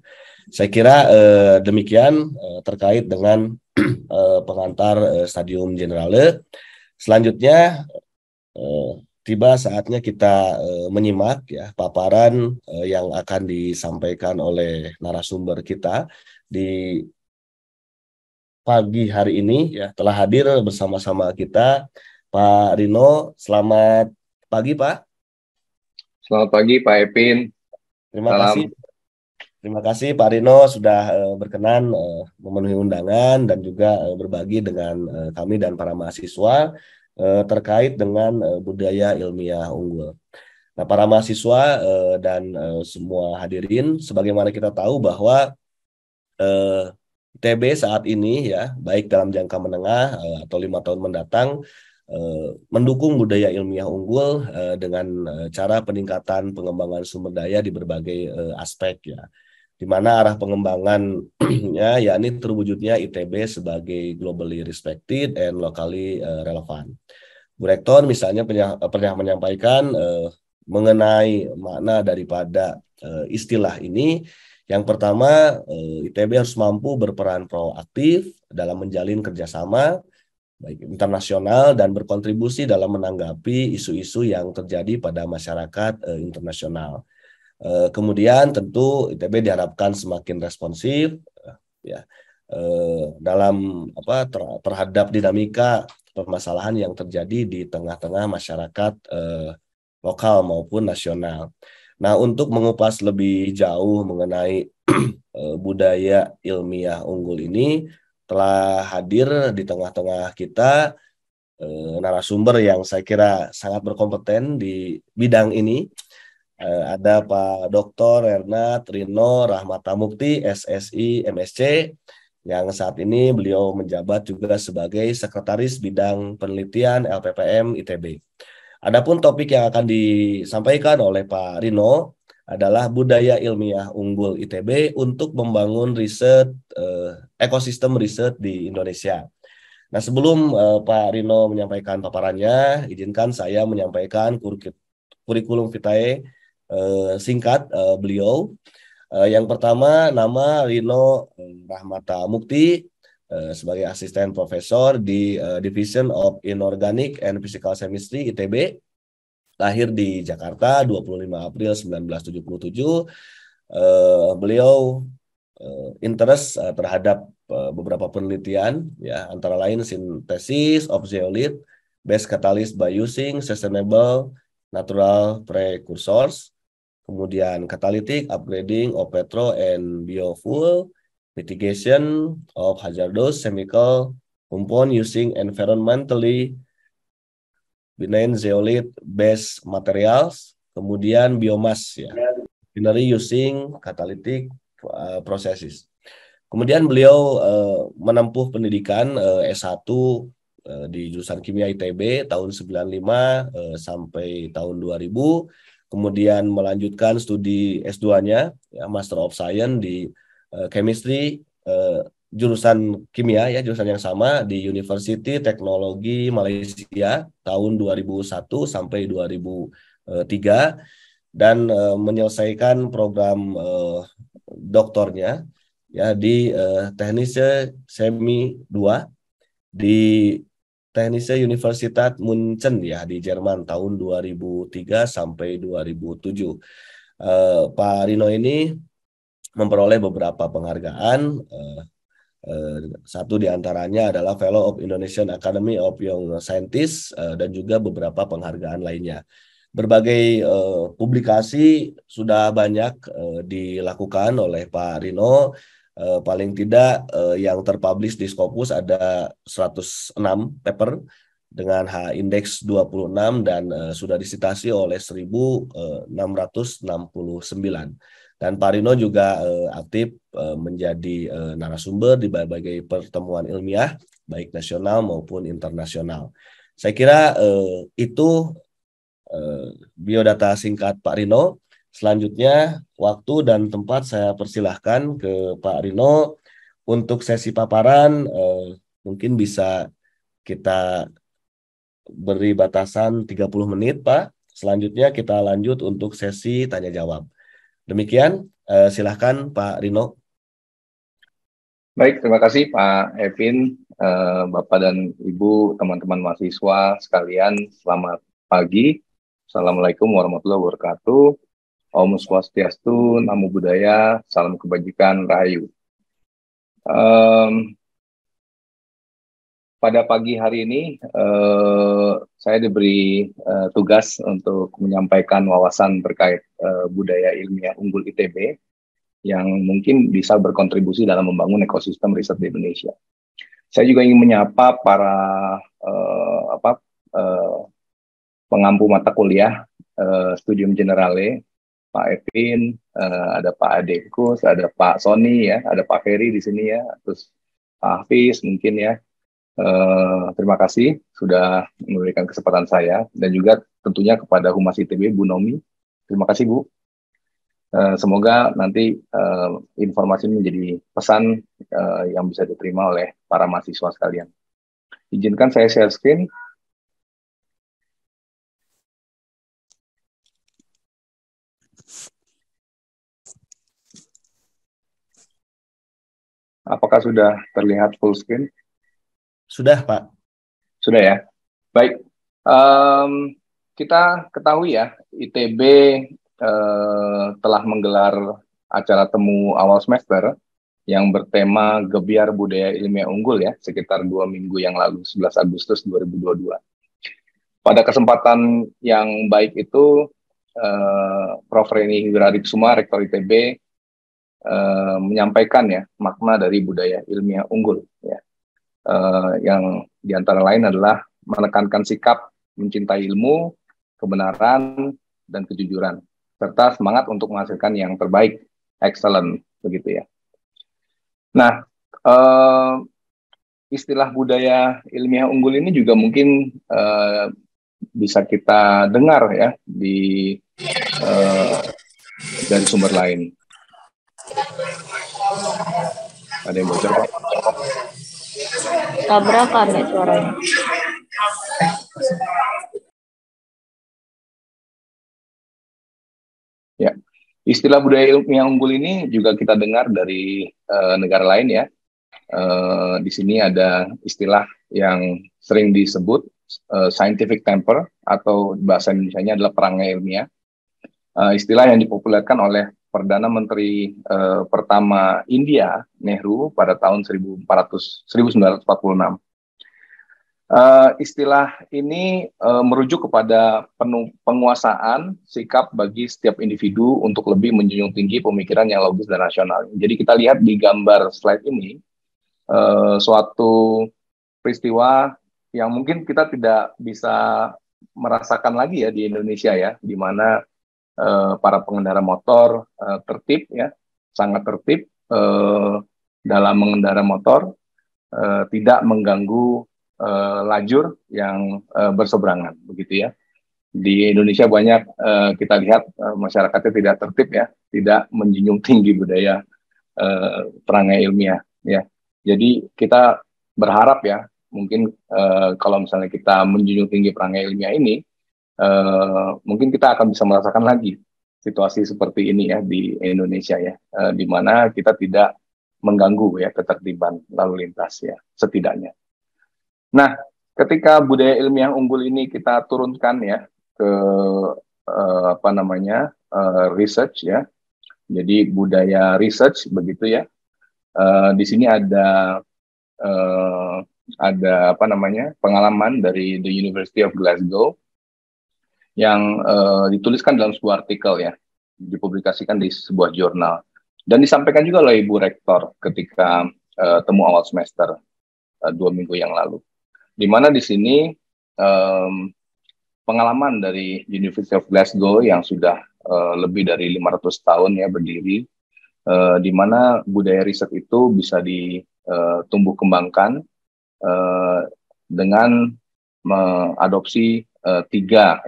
Saya kira demikian terkait dengan pengantar Stadium Generale. Selanjutnya tiba saatnya kita menyimak ya paparan yang akan disampaikan oleh narasumber kita di pagi hari ini ya. Telah hadir bersama-sama kita Pak Rino. Selamat pagi, Pak. Selamat pagi, Pak Epin. Terima kasih Pak Rino sudah berkenan memenuhi undangan dan juga berbagi dengan kami dan para mahasiswa terkait dengan budaya ilmiah unggul. Nah, para mahasiswa dan semua hadirin, sebagaimana kita tahu bahwa ITB saat ini ya, baik dalam jangka menengah atau 5 tahun mendatang, mendukung budaya ilmiah unggul dengan cara peningkatan pengembangan sumber daya di berbagai aspek ya, di mana arah pengembangannya yakni terwujudnya ITB sebagai globally respected and locally relevant. Bu Rektor misalnya pernah menyampaikan mengenai makna daripada istilah ini. Yang pertama, ITB harus mampu berperan proaktif dalam menjalin kerjasama baik internasional dan berkontribusi dalam menanggapi isu-isu yang terjadi pada masyarakat internasional. Kemudian tentu ITB diharapkan semakin responsif ya dalam terhadap dinamika permasalahan yang terjadi di tengah-tengah masyarakat lokal maupun nasional. Nah, untuk mengupas lebih jauh mengenai budaya ilmiah unggul ini, telah hadir di tengah-tengah kita narasumber yang saya kira sangat berkompeten di bidang ini. Ada Pak Dr. Ernat Rino Rahmata Mukti, SSI MSc, yang saat ini beliau menjabat juga sebagai Sekretaris Bidang Penelitian LPPM ITB. Adapun topik yang akan disampaikan oleh Pak Rino adalah budaya ilmiah unggul ITB untuk membangun riset ekosistem riset di Indonesia. Nah, sebelum Pak Rino menyampaikan paparannya, izinkan saya menyampaikan kurikulum vitae singkat beliau. Yang pertama, nama Rino Rahmata Mukti sebagai asisten profesor di Division of Inorganic and Physical Chemistry ITB. Lahir di Jakarta 25 April 1977. Beliau interest terhadap beberapa penelitian ya, antara lain sintesis of zeolite based catalyst by using sustainable natural precursors, kemudian catalytic upgrading of petro and biofuel, mitigation of hazardous chemical compound using environmentally benign zeolite-based materials, kemudian biomass ya, binary using catalytic processes. Kemudian beliau menempuh pendidikan S1 di jurusan Kimia ITB tahun 95 sampai tahun 2000, kemudian melanjutkan studi S2-nya ya, Master of Science di Chemistry jurusan kimia ya, jurusan yang sama di University Teknologi Malaysia tahun 2001 sampai 2003, dan menyelesaikan program doktornya ya di Technische Chemie 2 di Technische Universität München ya di Jerman tahun 2003 sampai 2007. Pak Rino ini memperoleh beberapa penghargaan. Satu diantaranya adalah Fellow of Indonesian Academy of Young Scientists dan juga beberapa penghargaan lainnya. Berbagai publikasi sudah banyak dilakukan oleh Pak Rino. Paling tidak yang terpublish di Scopus ada 106 paper dengan H-index 26 dan sudah disitasi oleh 1.669. Dan Pak Rino juga aktif menjadi narasumber di berbagai pertemuan ilmiah, baik nasional maupun internasional. Saya kira itu biodata singkat Pak Rino. Selanjutnya, waktu dan tempat saya persilahkan ke Pak Rino untuk sesi paparan. Mungkin bisa kita beri batasan 30 menit, Pak. Selanjutnya kita lanjut untuk sesi tanya jawab. Demikian, silahkan Pak Rino. Baik, terima kasih Pak Evin, Bapak dan Ibu, teman-teman mahasiswa sekalian, selamat pagi. Assalamualaikum warahmatullahi wabarakatuh. Om Swastiastu, Namo Buddhaya, salam kebajikan, Rahayu. Pada pagi hari ini, saya diberi tugas untuk menyampaikan wawasan terkait budaya ilmiah unggul ITB yang mungkin bisa berkontribusi dalam membangun ekosistem riset di Indonesia. Saya juga ingin menyapa para pengampu mata kuliah Studium Generale, Pak Evin, ada Pak Adekus, ada Pak Sony ya, ada Pak Ferry di sini ya, terus Pak Hafiz mungkin ya. Terima kasih sudah memberikan kesempatan saya dan juga tentunya kepada Humas ITB Bu Nomi. Terima kasih Bu. Semoga nanti informasi ini menjadi pesan yang bisa diterima oleh para mahasiswa sekalian. Izinkan saya share screen. Apakah sudah terlihat full screen? Sudah, Pak. Sudah ya. Baik. Kita ketahui ya, ITB telah menggelar acara temu awal semester yang bertema Gebiar Budaya Ilmiah Unggul ya, sekitar 2 minggu yang lalu, 11 Agustus 2022. Pada kesempatan yang baik itu, Prof. Reni Wirarisuma, Rektor ITB, menyampaikan ya makna dari budaya ilmiah unggul ya. Yang diantara lain adalah menekankan sikap mencintai ilmu, kebenaran, dan kejujuran, serta semangat untuk menghasilkan yang terbaik, excellent, begitu ya. Nah, istilah budaya ilmiah unggul ini juga mungkin bisa kita dengar ya dari sumber lain. Ada yang bocor, Pak? Tabrakan ya suaranya. Ya, istilah budaya ilmiah unggul ini juga kita dengar dari negara lain ya. Di sini ada istilah yang sering disebut scientific temper atau bahasa Indonesianya adalah perangai ilmiah. Istilah yang dipopulerkan oleh Perdana Menteri pertama India, Nehru, pada tahun 1946. Istilah ini merujuk kepada penguasaan sikap bagi setiap individu untuk lebih menjunjung tinggi pemikiran yang logis dan rasional. Jadi kita lihat di gambar slide ini, suatu peristiwa yang mungkin kita tidak bisa merasakan lagi ya di Indonesia ya, di mana para pengendara motor tertib ya, sangat tertib dalam mengendara motor, tidak mengganggu lajur yang berseberangan, begitu ya. Di Indonesia banyak kita lihat masyarakatnya tidak tertib ya, tidak menjunjung tinggi budaya perangai ilmiah ya. Jadi kita berharap ya, mungkin kalau misalnya kita menjunjung tinggi perangai ilmiah ini, mungkin kita akan bisa merasakan lagi situasi seperti ini ya di Indonesia ya, di mana kita tidak mengganggu ya ketertiban lalu lintas ya setidaknya. Nah, ketika budaya ilmiah unggul ini kita turunkan ya ke research ya, jadi budaya research begitu ya. Di sini ada pengalaman dari The University of Glasgow yang dituliskan dalam sebuah artikel ya, dipublikasikan di sebuah jurnal, dan disampaikan juga oleh Ibu Rektor ketika temu awal semester 2 minggu yang lalu, di mana di sini pengalaman dari University of Glasgow yang sudah lebih dari 500 tahun ya berdiri, di mana budaya riset itu bisa ditumbuh kembangkan dengan mengadopsi tiga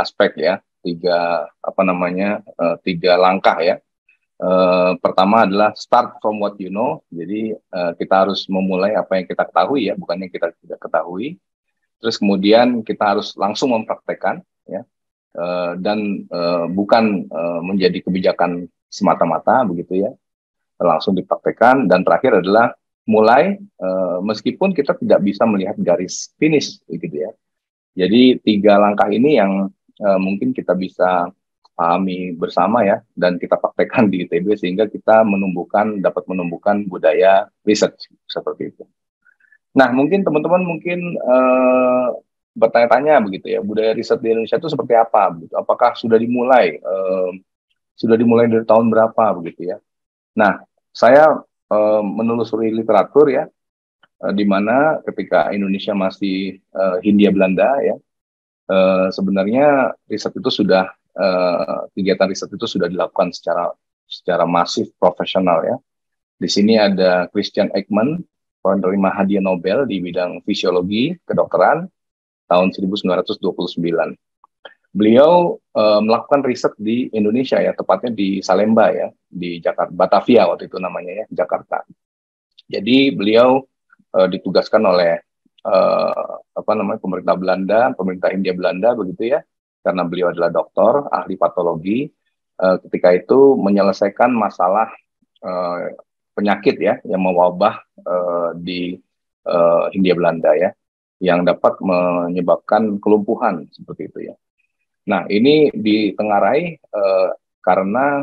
aspek ya, tiga langkah ya. Pertama adalah start from what you know, jadi kita harus memulai apa yang kita ketahui ya, bukan yang kita tidak ketahui. Terus kemudian kita harus langsung mempraktekkan ya, dan bukan menjadi kebijakan semata-mata begitu ya, langsung dipraktekkan. Dan terakhir adalah mulai meskipun kita tidak bisa melihat garis finish gitu ya. Jadi tiga langkah ini yang mungkin kita bisa pahami bersama ya, dan kita praktekkan di ITB sehingga kita dapat menumbuhkan budaya riset seperti itu. Nah, mungkin teman-teman bertanya-tanya begitu ya, budaya riset di Indonesia itu seperti apa begitu? Apakah sudah dimulai dari tahun berapa begitu ya? Nah, saya menelusuri literatur ya, di mana ketika Indonesia masih Hindia Belanda ya, sebenarnya riset itu sudah kegiatan riset itu sudah dilakukan secara masif profesional ya. Di sini ada Christian Ekman, penerima hadiah Nobel di bidang fisiologi kedokteran tahun 1929. Beliau melakukan riset di Indonesia ya, tepatnya di Salemba ya, di Jakarta, Batavia waktu itu namanya ya, Jakarta. Jadi beliau ditugaskan oleh pemerintah Belanda, pemerintah Hindia Belanda begitu ya, karena beliau adalah dokter, ahli patologi, ketika itu menyelesaikan masalah penyakit ya yang mewabah di Hindia Belanda ya, yang dapat menyebabkan kelumpuhan seperti itu ya. Nah, ini ditengarai karena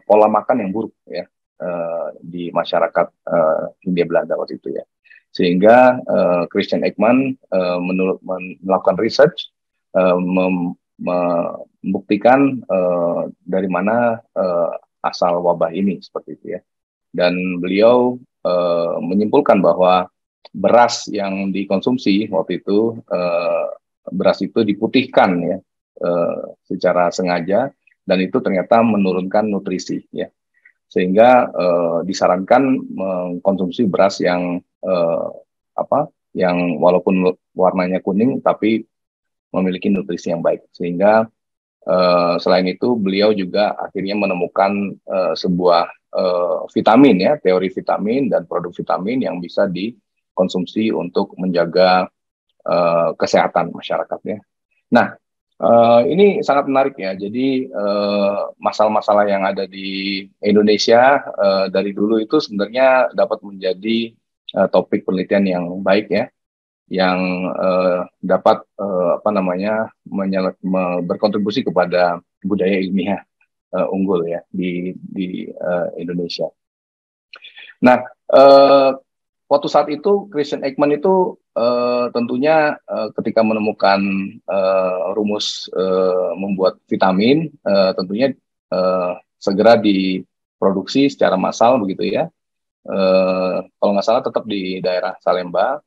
pola makan yang buruk ya di masyarakat Hindia Belanda waktu itu ya. Sehingga Christian Ekman melakukan research, membuktikan dari mana asal wabah ini seperti itu ya. Dan beliau menyimpulkan bahwa beras yang dikonsumsi waktu itu, beras itu diputihkan ya secara sengaja, dan itu ternyata menurunkan nutrisi ya, sehingga disarankan mengkonsumsi beras yang yang walaupun warnanya kuning tapi memiliki nutrisi yang baik. Sehingga selain itu beliau juga akhirnya menemukan sebuah vitamin ya, teori vitamin dan produk vitamin yang bisa dikonsumsi untuk menjaga kesehatan masyarakatnya. Nah, ini sangat menarik ya. Jadi masalah-masalah yang ada di Indonesia dari dulu itu sebenarnya dapat menjadi topik penelitian yang baik ya, yang dapat berkontribusi kepada budaya ilmiah unggul ya di Indonesia. Nah, waktu saat itu Christian Ekman itu tentunya ketika menemukan rumus membuat vitamin, tentunya segera diproduksi secara massal begitu ya. Kalau nggak salah tetap di daerah Salemba.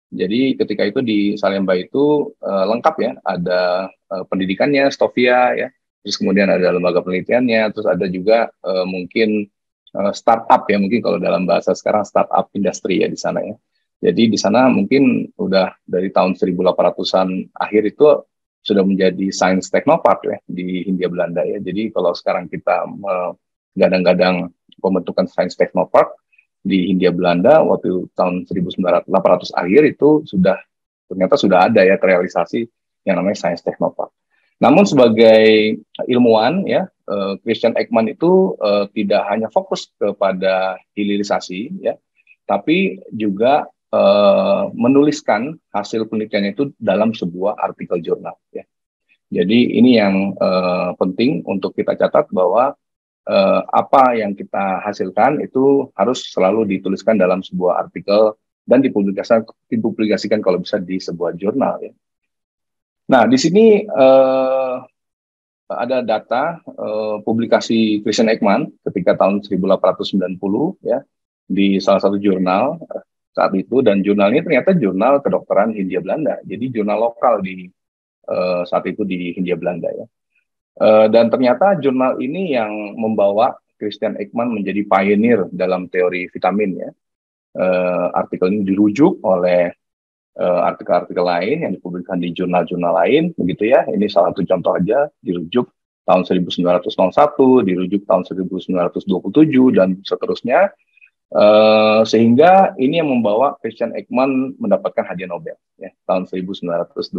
Jadi ketika itu di Salemba itu lengkap ya, ada pendidikannya, Stovia ya, terus kemudian ada lembaga penelitiannya, terus ada juga mungkin startup ya, mungkin kalau dalam bahasa sekarang startup industri ya di sana ya. Jadi di sana mungkin udah dari tahun 1800-an akhir itu sudah menjadi Science Technopark ya di Hindia Belanda ya. Jadi kalau sekarang kita gadang-gadang pembentukan Science Technopark di Hindia Belanda waktu tahun 1800 akhir itu ternyata sudah ada ya terrealisasi yang namanya Science Technopark. Namun sebagai ilmuwan ya, Christian Ekman itu tidak hanya fokus kepada hilirisasi ya, tapi juga menuliskan hasil penelitiannya itu dalam sebuah artikel jurnal ya. Jadi ini yang penting untuk kita catat bahwa apa yang kita hasilkan itu harus selalu dituliskan dalam sebuah artikel dan dipublikasikan kalau bisa di sebuah jurnal ya. Nah, di sini ada data publikasi Christian Ekman ketika tahun 1890 ya di salah satu jurnal saat itu, dan jurnal ini ternyata jurnal kedokteran Hindia Belanda. Jadi jurnal lokal di saat itu di Hindia Belanda ya. Dan ternyata jurnal ini yang membawa Christian Ekman menjadi pioneer dalam teori vitamin ya. Artikel ini dirujuk oleh artikel-artikel lain yang dipublikasikan di jurnal-jurnal lain, begitu ya. Ini salah satu contoh aja, dirujuk tahun 1901, dirujuk tahun 1927, dan seterusnya. Sehingga ini yang membawa Christian Ekman mendapatkan hadiah Nobel ya, tahun 1929.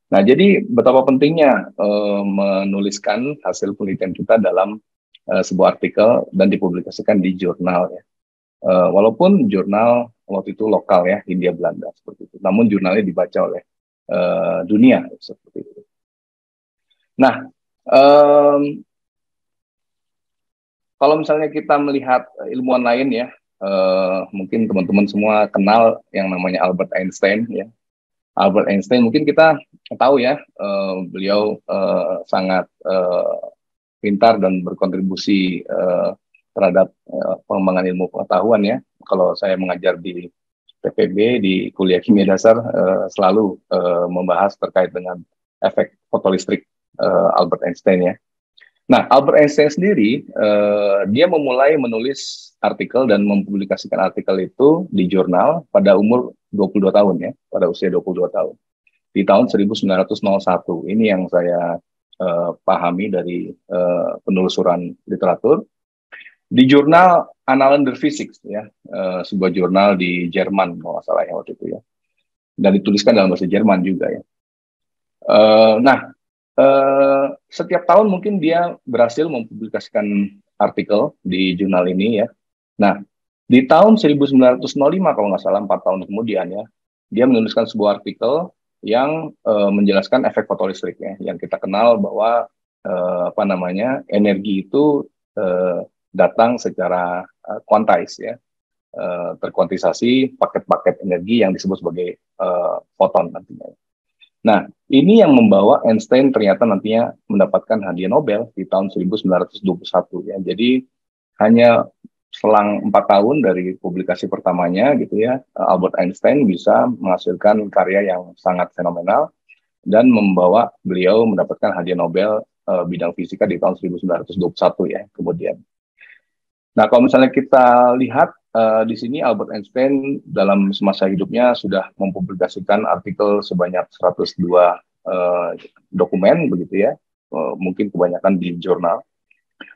Nah, jadi betapa pentingnya menuliskan hasil penelitian kita dalam sebuah artikel dan dipublikasikan di jurnal ya. Walaupun jurnal waktu itu lokal ya, Hindia Belanda seperti itu, namun jurnalnya dibaca oleh dunia seperti itu. Nah, kalau misalnya kita melihat ilmuwan lain ya, mungkin teman-teman semua kenal yang namanya Albert Einstein ya. Albert Einstein mungkin kita tahu ya, beliau sangat pintar dan berkontribusi terhadap pengembangan ilmu pengetahuan ya. Kalau saya mengajar di TPB di kuliah kimia dasar selalu membahas terkait dengan efek fotolistrik Albert Einstein ya. Nah, Albert Einstein sendiri dia memulai menulis artikel dan mempublikasikan artikel itu di jurnal pada umur 22 tahun ya, pada usia 22 tahun. Di tahun 1901. Ini yang saya pahami dari penelusuran literatur. Di jurnal Annalen der Physik ya, sebuah jurnal di Jerman kalau nggak salah ya waktu itu ya, dan dituliskan dalam bahasa Jerman juga ya. Setiap tahun mungkin dia berhasil mempublikasikan artikel di jurnal ini ya. Nah, di tahun 1905 kalau nggak salah, 4 tahun kemudian ya, dia menuliskan sebuah artikel yang menjelaskan efek fotolistrik ya, yang kita kenal bahwa energi itu datang secara quantized ya, terkuantisasi paket-paket energi yang disebut sebagai foton nantinya. Nah, ini yang membawa Einstein ternyata nantinya mendapatkan hadiah Nobel di tahun 1921 ya. Jadi hanya selang 4 tahun dari publikasi pertamanya gitu ya, Albert Einstein bisa menghasilkan karya yang sangat fenomenal dan membawa beliau mendapatkan hadiah Nobel bidang fisika di tahun 1921 ya kemudian. Nah, kalau misalnya kita lihat di sini Albert Einstein dalam semasa hidupnya sudah mempublikasikan artikel sebanyak 102 dokumen begitu ya, mungkin kebanyakan di jurnal,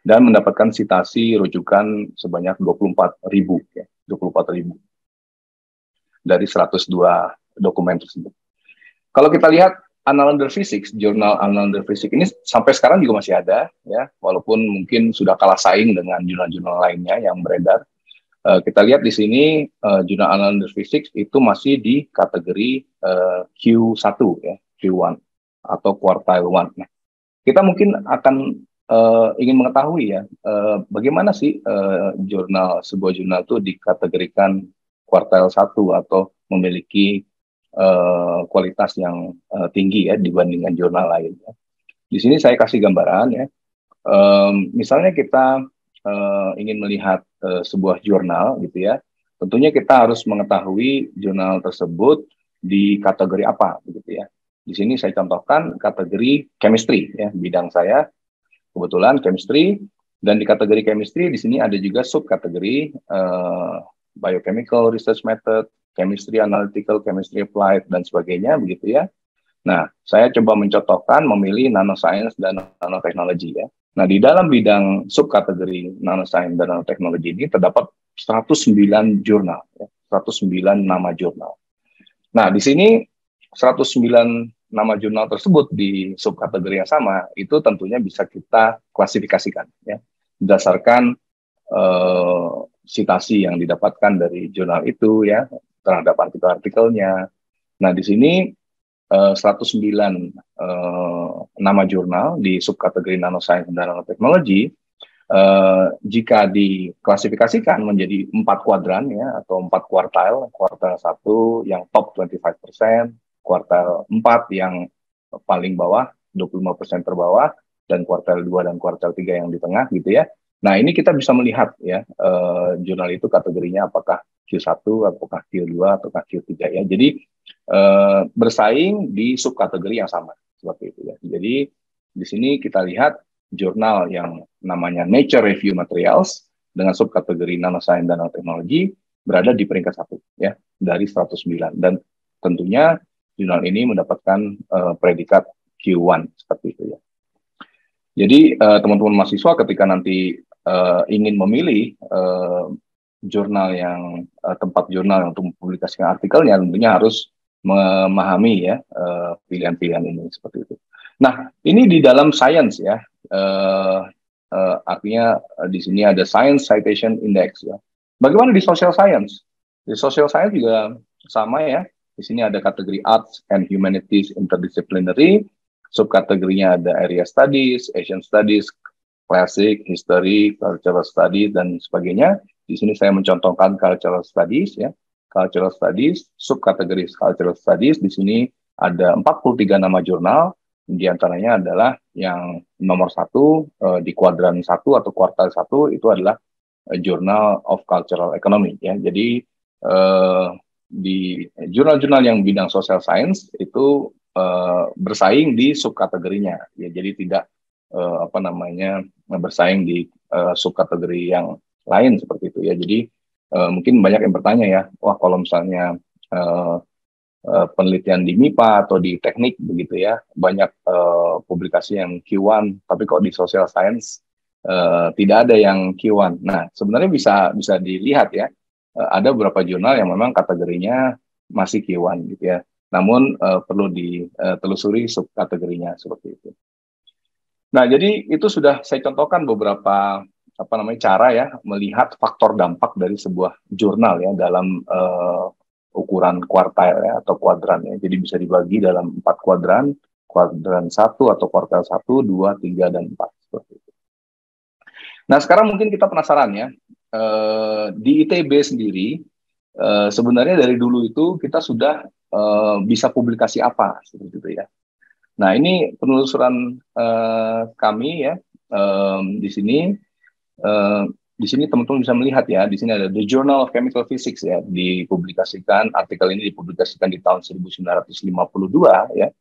dan mendapatkan sitasi rujukan sebanyak 24.000 ya, 24.000 dari 102 dokumen tersebut. Kalau kita lihat Annalen der Physik, jurnal Annalen der Physik ini sampai sekarang juga masih ada ya, walaupun mungkin sudah kalah saing dengan jurnal-jurnal lainnya yang beredar. Kita lihat di sini jurnal Annalen der Physik itu masih di kategori Q1 ya, Q1 atau quartile 1. Nah, kita mungkin akan ingin mengetahui ya, bagaimana sih sebuah jurnal itu dikategorikan quartile 1 atau memiliki kualitas yang tinggi ya dibandingkan jurnal lain. Di sini saya kasih gambaran ya. Misalnya kita ingin melihat sebuah jurnal gitu ya. Tentunya kita harus mengetahui jurnal tersebut di kategori apa begitu ya. Di sini saya contohkan kategori chemistry ya, bidang saya kebetulan chemistry, dan di kategori chemistry di sini ada juga subkategori biochemical research method, chemistry analytical, chemistry applied, dan sebagainya begitu ya. Nah, saya coba mencontohkan memilih nanoscience dan nanoteknologi ya. Nah, di dalam bidang subkategori nanoscience dan nanoteknologi ini terdapat 109 jurnal ya, 109 nama jurnal. Nah, di sini 109 nama jurnal tersebut di subkategori yang sama itu tentunya bisa kita klasifikasikan ya, berdasarkan sitasi yang didapatkan dari jurnal itu ya, terhadap artikel-artikelnya. Nah, di sini 109 nama jurnal di subkategori nanoscience dan nanoteknologi jika diklasifikasikan menjadi 4 kuadran ya atau 4 kuartal, kuartal 1 yang top 25%, kuartal 4 yang paling bawah 25% terbawah, dan kuartal 2 dan kuartal 3 yang di tengah gitu ya. Nah, ini kita bisa melihat ya jurnal itu kategorinya apakah Q1, apakah Q2 atau Q3 ya. Jadi bersaing di subkategori yang sama seperti itu ya. Jadi di sini kita lihat jurnal yang namanya Nature Review Materials dengan subkategori nanoscience dan nanoteknologi berada di peringkat 1 ya dari 109, dan tentunya jurnal ini mendapatkan predikat Q1 seperti itu ya. Jadi teman-teman mahasiswa ketika nanti ingin memilih jurnal yang tempat jurnal untuk mempublikasikan artikelnya, tentunya harus memahami ya pilihan-pilihan ini seperti itu. Nah, ini di dalam science ya. Artinya di sini ada Science Citation Index ya. Bagaimana di social science? Di social science juga sama ya. Di sini ada kategori Arts and Humanities Interdisciplinary, subkategorinya ada Area Studies, Asian Studies, Classic, History, Cultural Studies, dan sebagainya. Di sini saya mencontohkan Cultural Studies ya. Cultural Studies, subkategori Cultural Studies, di sini ada 43 nama jurnal. Di antaranya adalah yang nomor 1 di kuadran 1 atau kuartal 1 itu adalah Journal of Cultural Economy ya. Jadi di jurnal-jurnal yang bidang social science itu bersaing di subkategorinya ya. Jadi tidak bersaing di subkategori yang lain seperti itu ya. Jadi mungkin banyak yang bertanya ya, wah kalau misalnya penelitian di MIPA atau di teknik begitu ya, banyak publikasi yang Q1, tapi kok di social science tidak ada yang Q1. Nah, sebenarnya bisa dilihat ya, ada beberapa jurnal yang memang kategorinya masih Q1 gitu ya. Namun perlu ditelusuri subkategorinya seperti itu. Nah, jadi itu sudah saya contohkan beberapa cara ya melihat faktor dampak dari sebuah jurnal ya dalam ukuran kuartal ya atau kuadran ya. Jadi bisa dibagi dalam 4 kuadran, kuadran 1 atau kuartal 1, 2, 3, dan 4 seperti itu. Nah, sekarang mungkin kita penasaran ya, di ITB sendiri sebenarnya dari dulu itu kita sudah bisa publikasi apa seperti itu ya. Nah, ini penelusuran kami ya di sini teman-teman bisa melihat ya, di sini ada The Journal of Chemical Physics ya, artikel ini dipublikasikan di tahun 1952 ya,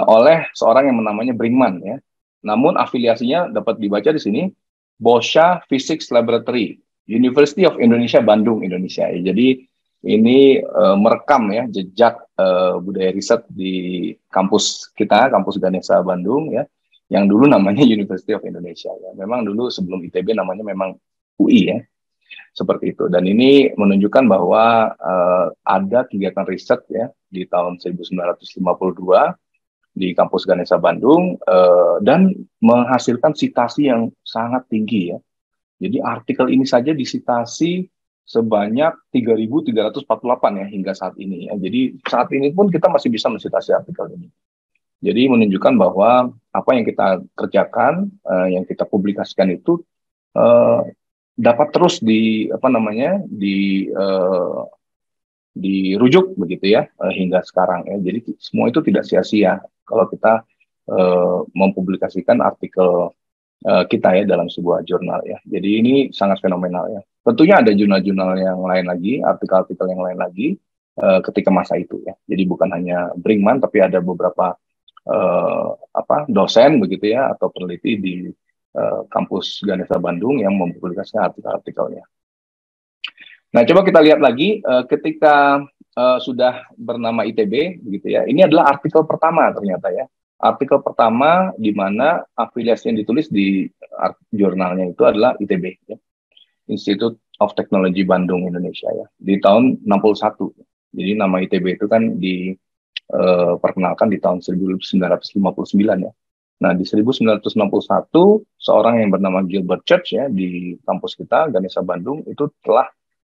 oleh seorang yang namanya Brinkman ya. Namun afiliasinya dapat dibaca di sini, Boscha Physics Laboratory, University of Indonesia, Bandung, Indonesia. Ya. Jadi ini merekam ya jejak budaya riset di kampus kita, kampus Ganesha Bandung ya, yang dulu namanya University of Indonesia ya. Memang dulu sebelum ITB namanya memang UI ya. Seperti itu. Dan ini menunjukkan bahwa ada kegiatan riset ya di tahun 1952 di kampus Ganesha Bandung dan menghasilkan sitasi yang sangat tinggi ya. Jadi artikel ini saja disitasi sebanyak 3.348 ya hingga saat ini ya. Jadi saat ini pun kita masih bisa mensitasi artikel ini. Jadi menunjukkan bahwa apa yang kita kerjakan, yang kita publikasikan itu dapat terus dirujuk begitu ya hingga sekarang ya. Jadi semua itu tidak sia-sia kalau kita mempublikasikan artikel kita ya dalam sebuah jurnal ya. Jadi ini sangat fenomenal ya. Tentunya ada jurnal-jurnal yang lain lagi, artikel-artikel yang lain lagi ketika masa itu ya. Jadi bukan hanya Brinkman, tapi ada beberapa dosen begitu ya atau peneliti di kampus Ganesha Bandung yang mempublikasikan artikel-artikelnya. Nah, coba kita lihat lagi ketika sudah bernama ITB begitu ya. Ini adalah artikel pertama ternyata ya. Artikel pertama di mana afiliasi yang ditulis di jurnalnya itu adalah ITB ya. Institute of Technology Bandung Indonesia ya. Di tahun 61. Jadi nama ITB itu kan perkenalkan di tahun 1959 ya. Nah, di 1961 seorang yang bernama Gilbert Church ya di kampus kita Ganesha Bandung itu telah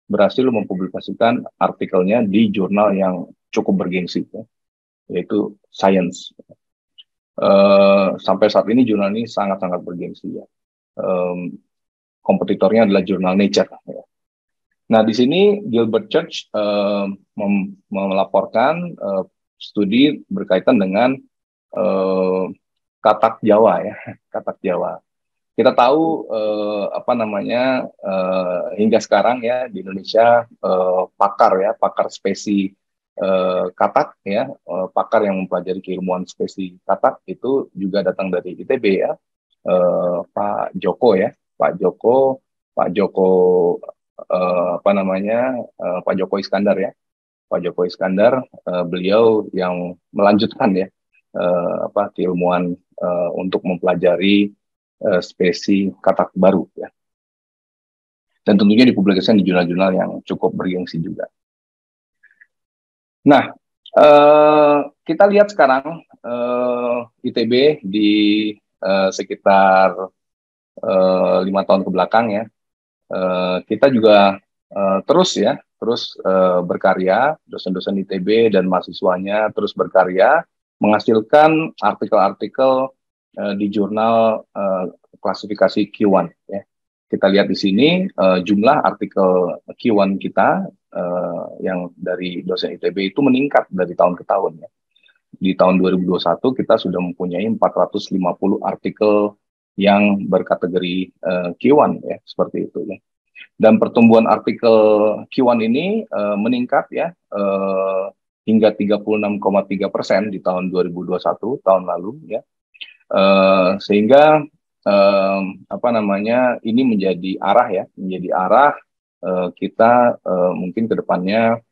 berhasil mempublikasikan artikelnya di jurnal yang cukup bergengsi ya, yaitu Science. Sampai saat ini jurnal ini sangat-sangat bergengsi ya. kompetitornya adalah jurnal Nature. Ya. Nah, di sini Gilbert Church melaporkan studi berkaitan dengan katak Jawa ya, katak Jawa. Kita tahu hingga sekarang ya di Indonesia pakar spesi katak ya, pakar yang mempelajari keilmuan spesi katak itu juga datang dari ITB ya, Pak Joko ya, Pak Joko Iskandar ya, Pak Joko Iskandar, beliau yang melanjutkan ya keilmuan untuk mempelajari spesi katak baru ya, dan tentunya dipublikasikan di jurnal-jurnal yang cukup bergengsi juga. Nah, kita lihat sekarang ITB di sekitar 5 tahun ke belakang ya, kita juga terus berkarya, dosen-dosen ITB dan mahasiswanya terus berkarya menghasilkan artikel-artikel di jurnal klasifikasi Q1 ya. Kita lihat di sini jumlah artikel Q1 kita yang dari dosen ITB itu meningkat dari tahun ke tahun ya. Di tahun 2021 kita sudah mempunyai 450 artikel yang berkategori Q1 ya, seperti itu ya. Dan pertumbuhan artikel Q1 ini meningkat ya hingga 36,3% di tahun 2021 tahun lalu ya. Sehingga ini menjadi arah kita mungkin ke depannya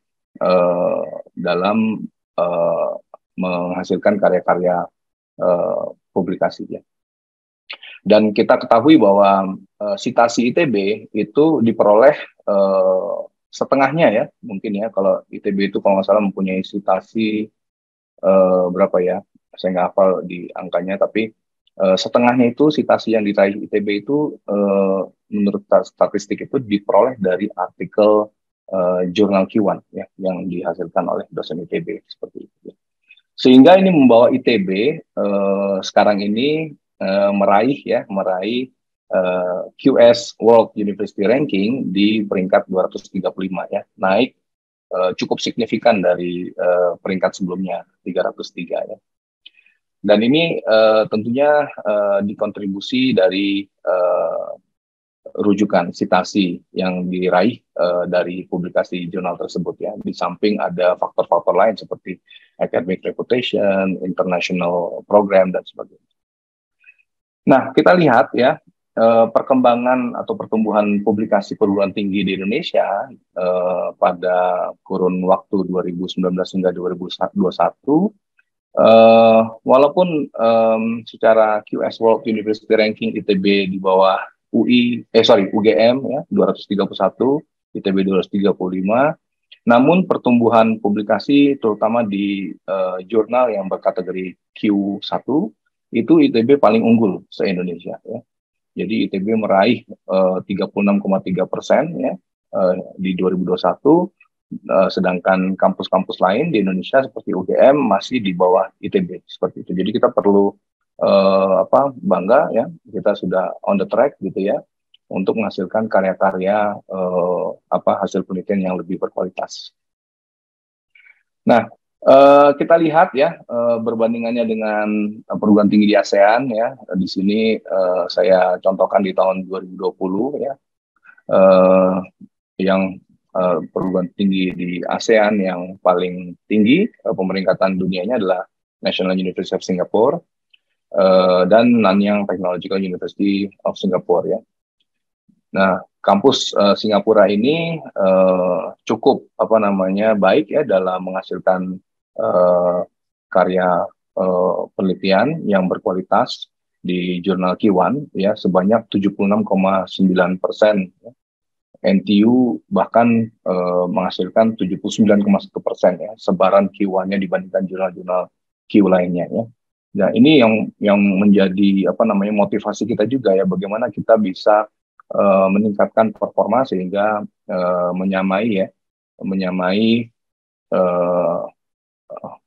dalam menghasilkan karya-karya publikasi ya. Dan kita ketahui bahwa sitasi ITB itu diperoleh setengahnya ya, mungkin ya, kalau ITB itu kalau nggak salah mempunyai sitasi berapa ya, saya nggak hafal di angkanya, tapi setengahnya itu sitasi yang diraih ITB itu menurut statistik itu diperoleh dari artikel jurnal Q1 ya, yang dihasilkan oleh dosen ITB seperti itu. Sehingga ini membawa ITB sekarang ini meraih QS World University Ranking di peringkat 235 ya, naik cukup signifikan dari peringkat sebelumnya 303 ya. Dan ini tentunya dikontribusi dari rujukan sitasi yang diraih dari publikasi jurnal tersebut ya. Di samping ada faktor-faktor lain seperti academic reputation, international program dan sebagainya. Nah, kita lihat ya perkembangan atau pertumbuhan publikasi perguruan tinggi di Indonesia pada kurun waktu 2019 hingga 2021. Walaupun secara QS World University Ranking ITB di bawah UGM ya 231, ITB 235, namun pertumbuhan publikasi terutama di jurnal yang berkategori Q1 itu ITB paling unggul se-Indonesia ya. Jadi ITB meraih 36,3% ya di 2021, sedangkan kampus-kampus lain di Indonesia seperti UGM masih di bawah ITB seperti itu. Jadi kita perlu bangga ya, kita sudah on the track gitu ya untuk menghasilkan karya-karya hasil penelitian yang lebih berkualitas. Nah, kita lihat ya berbandingannya dengan perguruan tinggi di ASEAN ya. Di sini saya contohkan di tahun 2020 ya, yang perguruan tinggi di ASEAN yang paling tinggi pemeringkatan dunianya adalah National University of Singapore dan Nanyang Technological University of Singapore ya. Nah, kampus Singapura ini cukup baik ya dalam menghasilkan karya penelitian yang berkualitas di jurnal Q1 ya sebanyak 76,9%. NTU bahkan menghasilkan 79,1% ya sebaran Q1-nya dibandingkan jurnal-jurnal Q lainnya ya. Nah, ini yang menjadi motivasi kita juga ya, bagaimana kita bisa meningkatkan performa sehingga menyamai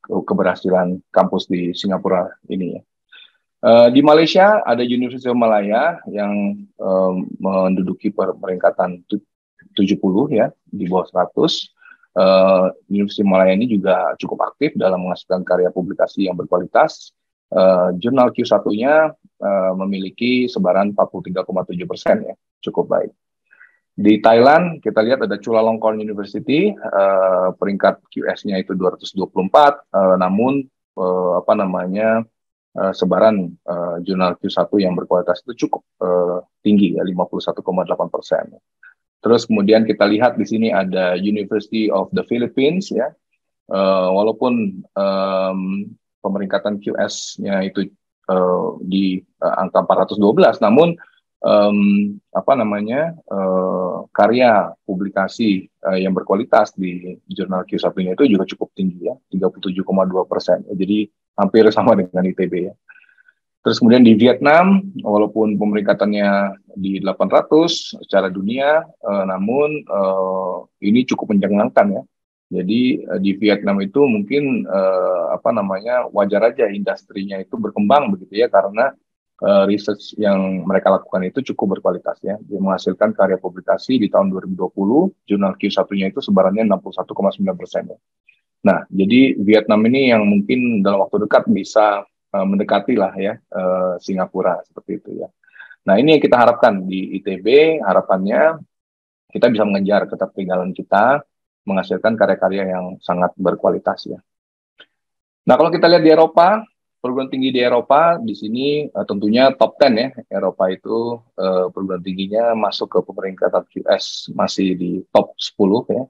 keberhasilan kampus di Singapura ini ya. Di Malaysia ada University of Malaya yang menduduki peringkatan 70 ya, di bawah 100. University Malaya ini juga cukup aktif dalam menghasilkan karya publikasi yang berkualitas. Jurnal Q1-nya memiliki sebaran 43,7% ya, cukup baik. Di Thailand kita lihat ada Chulalongkorn University, peringkat QS-nya itu 224, namun sebaran jurnal Q1 yang berkualitas itu cukup tinggi ya, 51,8%. Terus kemudian kita lihat di sini ada University of the Philippines ya, walaupun pemeringkatan QS-nya itu di angka 412, namun karya publikasi yang berkualitas di jurnal Q1-nya itu juga cukup tinggi ya, 37,2%. Jadi hampir sama dengan ITB ya. Terus kemudian di Vietnam, walaupun pemeringkatannya di 800 secara dunia, namun ini cukup mencengangkan ya. Jadi di Vietnam itu mungkin wajar aja industrinya itu berkembang begitu ya, karena research yang mereka lakukan itu cukup berkualitas ya. Dia menghasilkan karya publikasi di tahun 2020, jurnal Q1-nya itu sebarannya 61,9% ya. Nah, jadi Vietnam ini yang mungkin dalam waktu dekat bisa mendekati lah ya Singapura seperti itu ya. Nah, ini yang kita harapkan di ITB, harapannya kita bisa mengejar ketertinggalan kita, menghasilkan karya-karya yang sangat berkualitas ya. Nah, kalau kita lihat di Eropa, perguruan tinggi di Eropa di sini tentunya top 10 ya. Eropa itu perguruan tingginya masuk ke peringkatan QS masih di top 10 ya.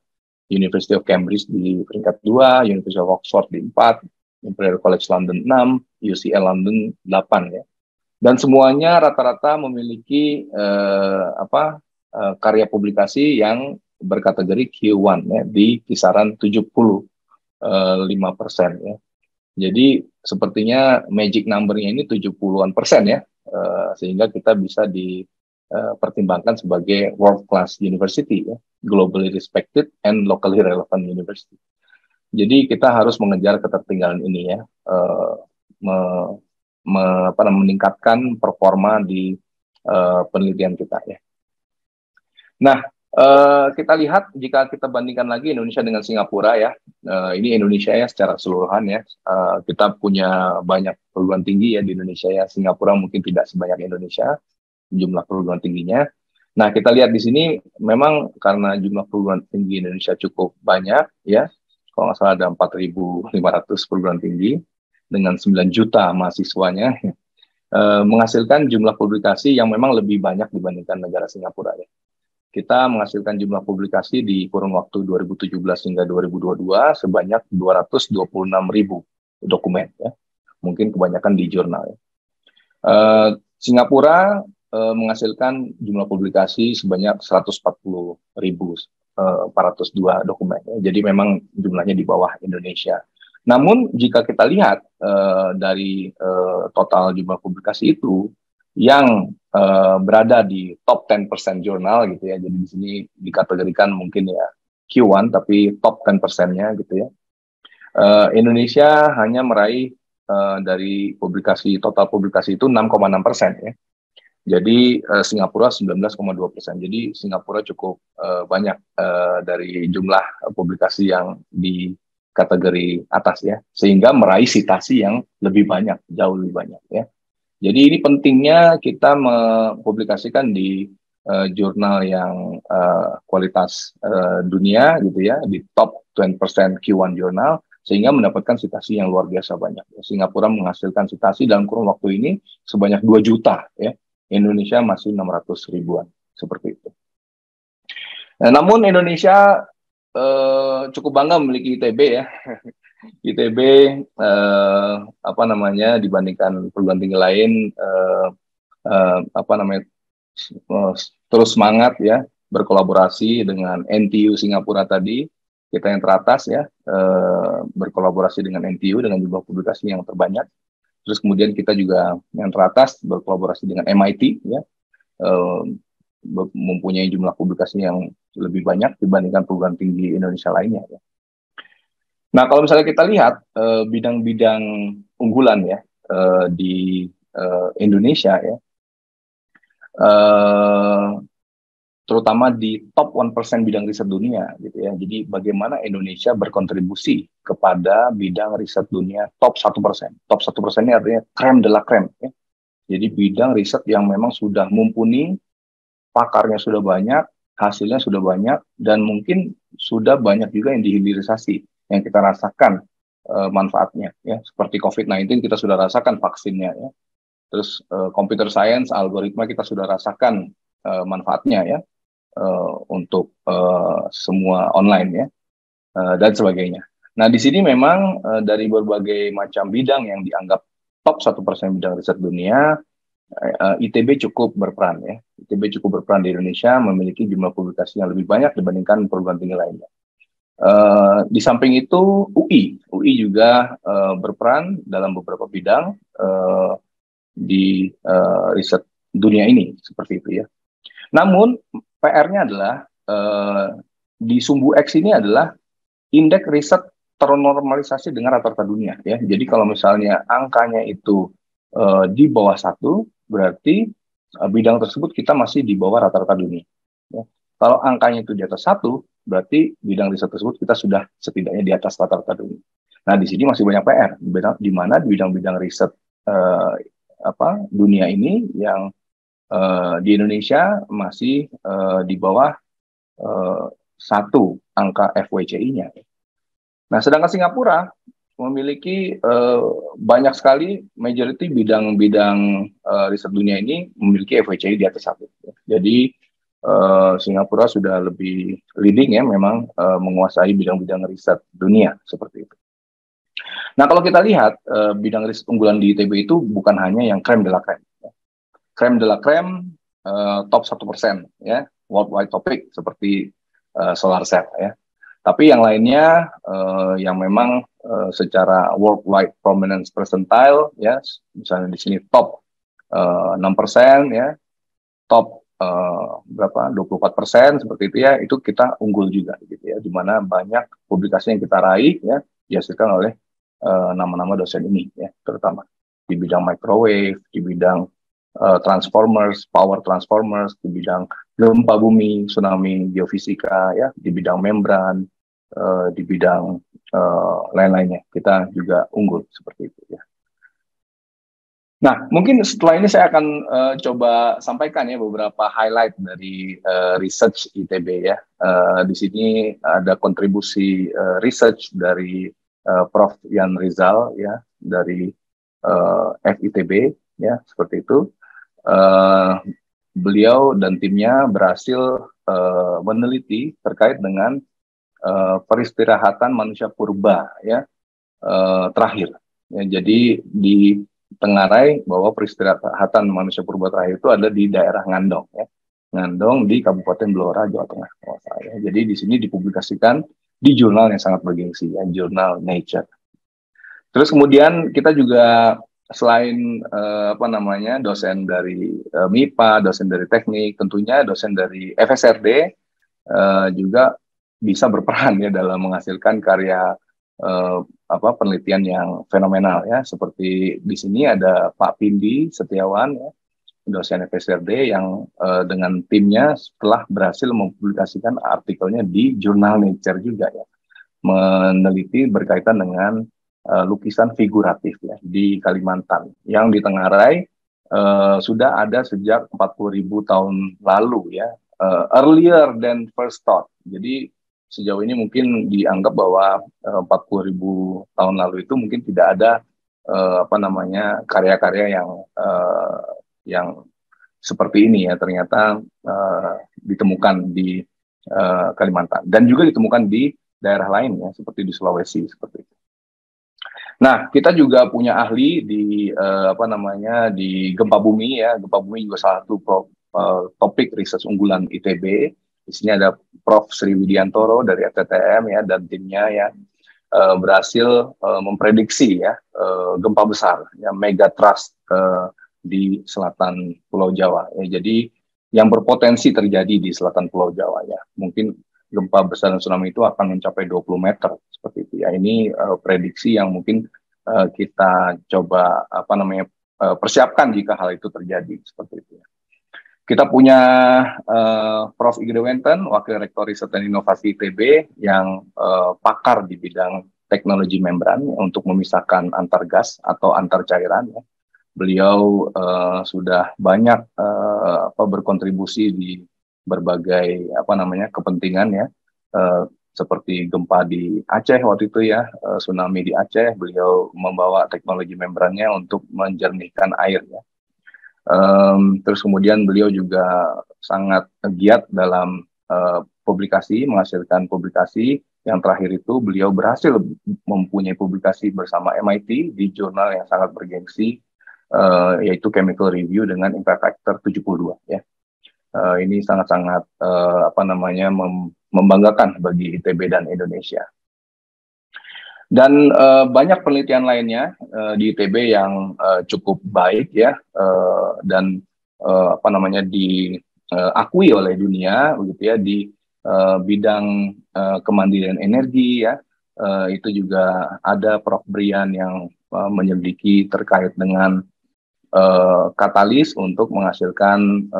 University of Cambridge di peringkat 2, University of Oxford di 4, Imperial College London 6, UCL London 8 ya. Dan semuanya rata-rata memiliki karya publikasi yang berkategori Q1 ya, di kisaran 75% ya. Jadi sepertinya magic number-nya ini 70-an% ya, sehingga kita bisa dipertimbangkan sebagai world class university ya, globally respected and locally relevant university. Jadi kita harus mengejar ketertinggalan ini ya, meningkatkan performa di penelitian kita ya. Nah, kita lihat jika kita bandingkan lagi Indonesia dengan Singapura ya, ini Indonesia ya secara keseluruhan ya, kita punya banyak perguruan tinggi ya di Indonesia ya. Singapura mungkin tidak sebanyak Indonesia jumlah perguruan tingginya. Nah, kita lihat di sini memang karena jumlah perguruan tinggi Indonesia cukup banyak ya, kalau nggak salah ada 4.500 perguruan tinggi dengan 9 juta mahasiswanya, menghasilkan jumlah publikasi yang memang lebih banyak dibandingkan negara Singapura ya. Kita menghasilkan jumlah publikasi di kurun waktu 2017 hingga 2022 sebanyak 226.000 dokumen ya. Mungkin kebanyakan di jurnal ya. Singapura menghasilkan jumlah publikasi sebanyak 140.402 dokumen ya. Jadi memang jumlahnya di bawah Indonesia. Namun jika kita lihat dari total jumlah publikasi itu yang berada di top 10% jurnal gitu ya. Jadi di sini dikategorikan mungkin ya Q1 tapi top 10%-nya gitu ya. Indonesia hanya meraih dari total publikasi itu 6,6% ya. Jadi Singapura 19,2%. Jadi Singapura cukup banyak dari jumlah publikasi yang di kategori atas ya, sehingga meraih citasi yang lebih banyak, jauh lebih banyak ya. Jadi ini pentingnya kita mempublikasikan di jurnal yang kualitas dunia gitu ya, di top 20% Q1 jurnal, sehingga mendapatkan citasi yang luar biasa banyak. Singapura menghasilkan citasi dalam kurun waktu ini sebanyak 2 juta ya. Indonesia masih 600 ribuan seperti itu. Nah, namun Indonesia cukup bangga memiliki ITB ya. ITB dibandingkan perguruan tinggi lain terus semangat ya berkolaborasi dengan NTU Singapura tadi, kita yang teratas ya, berkolaborasi dengan NTU dengan jumlah publikasi yang terbanyak. Terus kemudian kita juga yang teratas berkolaborasi dengan MIT ya, mempunyai jumlah publikasi yang lebih banyak dibandingkan perguruan tinggi Indonesia lainnya ya. Nah, kalau misalnya kita lihat bidang-bidang unggulan ya di Indonesia ya, terutama di top 1% bidang riset dunia gitu ya. Jadi bagaimana Indonesia berkontribusi kepada bidang riset dunia top 1%. Top 1% ini artinya crème de la crème ya. Jadi bidang riset yang memang sudah mumpuni, pakarnya sudah banyak, hasilnya sudah banyak, dan mungkin sudah banyak juga yang dihilirisasi yang kita rasakan manfaatnya ya. Seperti COVID-19 kita sudah rasakan vaksinnya ya. Terus computer science, algoritma kita sudah rasakan manfaatnya ya. Untuk semua online ya, dan sebagainya. Nah, di sini memang dari berbagai macam bidang yang dianggap top 1% bidang riset dunia, ITB cukup berperan ya. ITB cukup berperan di Indonesia, memiliki jumlah publikasi yang lebih banyak dibandingkan perguruan tinggi lainnya. Di samping itu UI juga berperan dalam beberapa bidang di riset dunia ini seperti itu ya. Namun PR-nya adalah di Sumbu X ini adalah indeks riset ternormalisasi dengan rata-rata dunia ya. Jadi kalau misalnya angkanya itu di bawah 1, berarti bidang tersebut kita masih di bawah rata-rata dunia. Ya. Kalau angkanya itu di atas 1, berarti bidang riset tersebut kita sudah setidaknya di atas rata-rata dunia. Nah, di sini masih banyak PR, di mana di bidang-bidang riset dunia ini yang di Indonesia masih di bawah 1 angka FWCI-nya. Nah, sedangkan Singapura memiliki banyak sekali majority bidang-bidang riset dunia ini memiliki FWCI di atas 1. Jadi Singapura sudah lebih leading ya, memang menguasai bidang-bidang riset dunia seperti itu. Nah, kalau kita lihat bidang riset unggulan di ITB itu bukan hanya yang crème de la crème. Crème de la crème top 1% ya, worldwide topic seperti solar cell ya. Tapi yang lainnya yang memang secara worldwide prominence percentile ya, misalnya di sini top 6% ya, top berapa 24% seperti itu ya, itu kita unggul juga gitu ya, di mana banyak publikasi yang kita raih ya dihasilkan oleh nama-nama dosen ini ya, terutama di bidang microwave, di bidang transformers, power transformers, di bidang gempa bumi, tsunami, geofisika, ya, di bidang membran, di bidang lain-lainnya kita juga unggul seperti itu ya. Nah, mungkin setelah ini saya akan coba sampaikan ya beberapa highlight dari research ITB ya. Di sini ada kontribusi research dari Prof. Yan Rizal ya, dari FITB ya, seperti itu. Beliau dan timnya berhasil meneliti terkait dengan peristirahatan manusia purba ya, terakhir. Ya, jadi ditengarai bahwa peristirahatan manusia purba terakhir itu ada di daerah Ngandong ya, Ngandong di Kabupaten Blora, Jawa Tengah. Ya. Jadi di sini dipublikasikan di jurnal yang sangat bergengsi ya, jurnal Nature. Terus kemudian kita juga selain dosen dari MIPA, dosen dari teknik, tentunya dosen dari FSRD juga bisa berperan ya dalam menghasilkan karya penelitian yang fenomenal ya. Seperti di sini ada Pak Pindi Setiawan ya, dosen FSRD yang dengan timnya setelah berhasil mempublikasikan artikelnya di jurnal Nature juga ya, meneliti berkaitan dengan lukisan figuratif ya di Kalimantan yang ditengarai sudah ada sejak 40.000 tahun lalu ya, earlier than first thought. Jadi sejauh ini mungkin dianggap bahwa 40.000 tahun lalu itu mungkin tidak ada karya-karya yang seperti ini ya, ternyata ditemukan di Kalimantan dan juga ditemukan di daerah lain ya, seperti di Sulawesi seperti itu. Nah, kita juga punya ahli di di gempa bumi ya. Gempa bumi juga salah satu topik riset unggulan ITB. Di sini ada Prof. Sri Widiantoro dari FTTM ya, dan timnya ya berhasil memprediksi ya gempa besar ya, megatrust di selatan Pulau Jawa ya. Jadi yang berpotensi terjadi di selatan Pulau Jawa ya. Mungkin gempa besar dan tsunami itu akan mencapai 20 meter seperti itu ya. Ini prediksi yang mungkin kita coba persiapkan jika hal itu terjadi seperti itu. Kita punya Prof. Igede Wenten, Wakil Rektor Riset dan Inovasi ITB yang pakar di bidang teknologi membran untuk memisahkan antar gas atau antar cairan. Ya. Beliau sudah banyak berkontribusi di berbagai kepentingan ya, seperti gempa di Aceh waktu itu ya, tsunami di Aceh. Beliau membawa teknologi membrannya untuk menjernihkan air ya. Terus kemudian beliau juga sangat giat dalam publikasi, menghasilkan publikasi. Yang terakhir itu beliau berhasil mempunyai publikasi bersama MIT di jurnal yang sangat bergengsi, yaitu Chemical Review dengan impact factor 72 ya. Ini sangat-sangat membanggakan bagi ITB dan Indonesia. Dan banyak penelitian lainnya di ITB yang cukup baik ya, dan diakui oleh dunia begitu ya, di bidang kemandirian energi ya. Itu juga ada Prof. Brian yang menyelidiki terkait dengan katalis untuk menghasilkan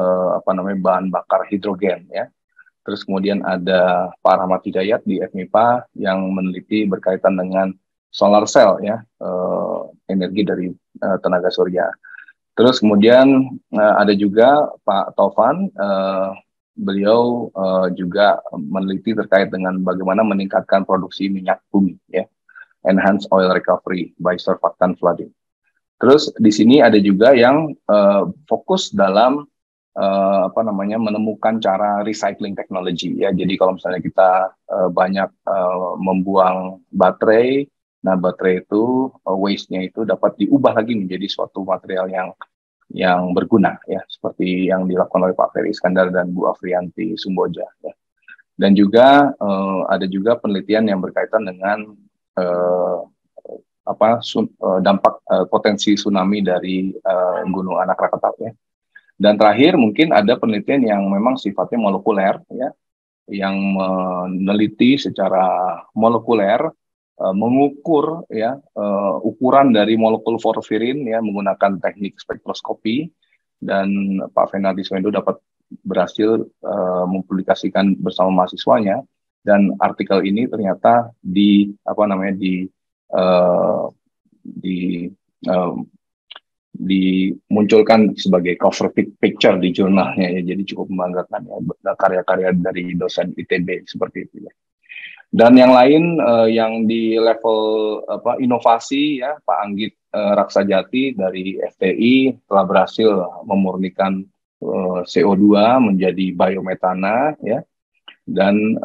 bahan bakar hidrogen ya. Terus kemudian ada Pak Rahmat Hidayat di FMIPA yang meneliti berkaitan dengan solar cell ya, energi dari tenaga surya. Terus kemudian ada juga Pak Taufan, beliau juga meneliti terkait dengan bagaimana meningkatkan produksi minyak bumi ya, enhance oil recovery by surfactant flooding. Terus di sini ada juga yang fokus dalam menemukan cara recycling teknologi ya. Jadi kalau misalnya kita banyak membuang baterai, nah baterai itu waste-nya itu dapat diubah lagi menjadi suatu material yang berguna ya, seperti yang dilakukan oleh Pak Ferry Iskandar dan Bu Afrianti Sumboja ya. Dan juga ada juga penelitian yang berkaitan dengan dampak potensi tsunami dari Gunung Anak Rakatau ya. Dan terakhir mungkin ada penelitian yang memang sifatnya molekuler ya, yang meneliti secara molekuler, mengukur ya ukuran dari molekul porfirin ya menggunakan teknik spektroskopi, dan Pak Fenaldi Swendo dapat berhasil mempublikasikan bersama mahasiswanya, dan artikel ini ternyata dimunculkan sebagai cover picture di jurnalnya ya, jadi cukup membanggakan ya, karya-karya dari dosen ITB seperti itu ya. Dan yang lain yang di level inovasi ya, Pak Anggit Raksajati dari FTI telah berhasil memurnikan CO2 menjadi biometana ya, dan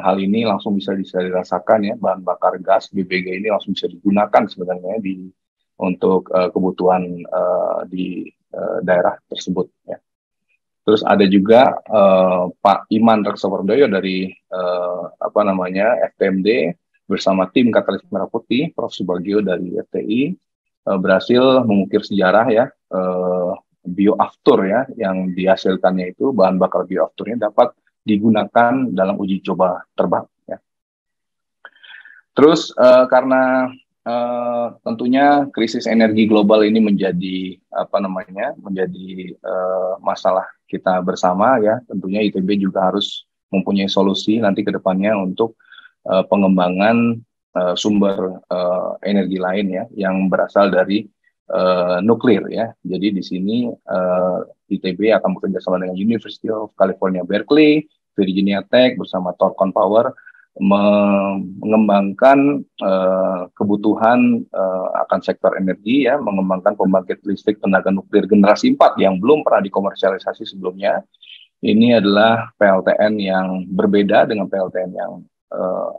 hal ini langsung bisa dirasakan ya, bahan bakar gas BBG ini langsung bisa digunakan sebenarnya untuk kebutuhan di daerah tersebut ya. Terus ada juga Pak Iman Reksawardoyo dari FTMD bersama tim Katalis Merah Putih, Prof. Subagio dari FTI berhasil mengukir sejarah ya, bioaftur ya, yang dihasilkannya itu bahan bakar bioafturnya dapat digunakan dalam uji coba terbang ya. Terus karena tentunya krisis energi global ini menjadi masalah kita bersama ya. Tentunya ITB juga harus mempunyai solusi nanti ke depannya untuk pengembangan sumber energi lain ya, yang berasal dari nuklir ya. Jadi di sini ITB akan bekerja sama dengan University of California Berkeley, Virginia Tech bersama Thorcon Power mengembangkan kebutuhan akan sektor energi ya, mengembangkan pembangkit listrik tenaga nuklir generasi 4 yang belum pernah dikomersialisasi sebelumnya. Ini adalah PLTN yang berbeda dengan PLTN yang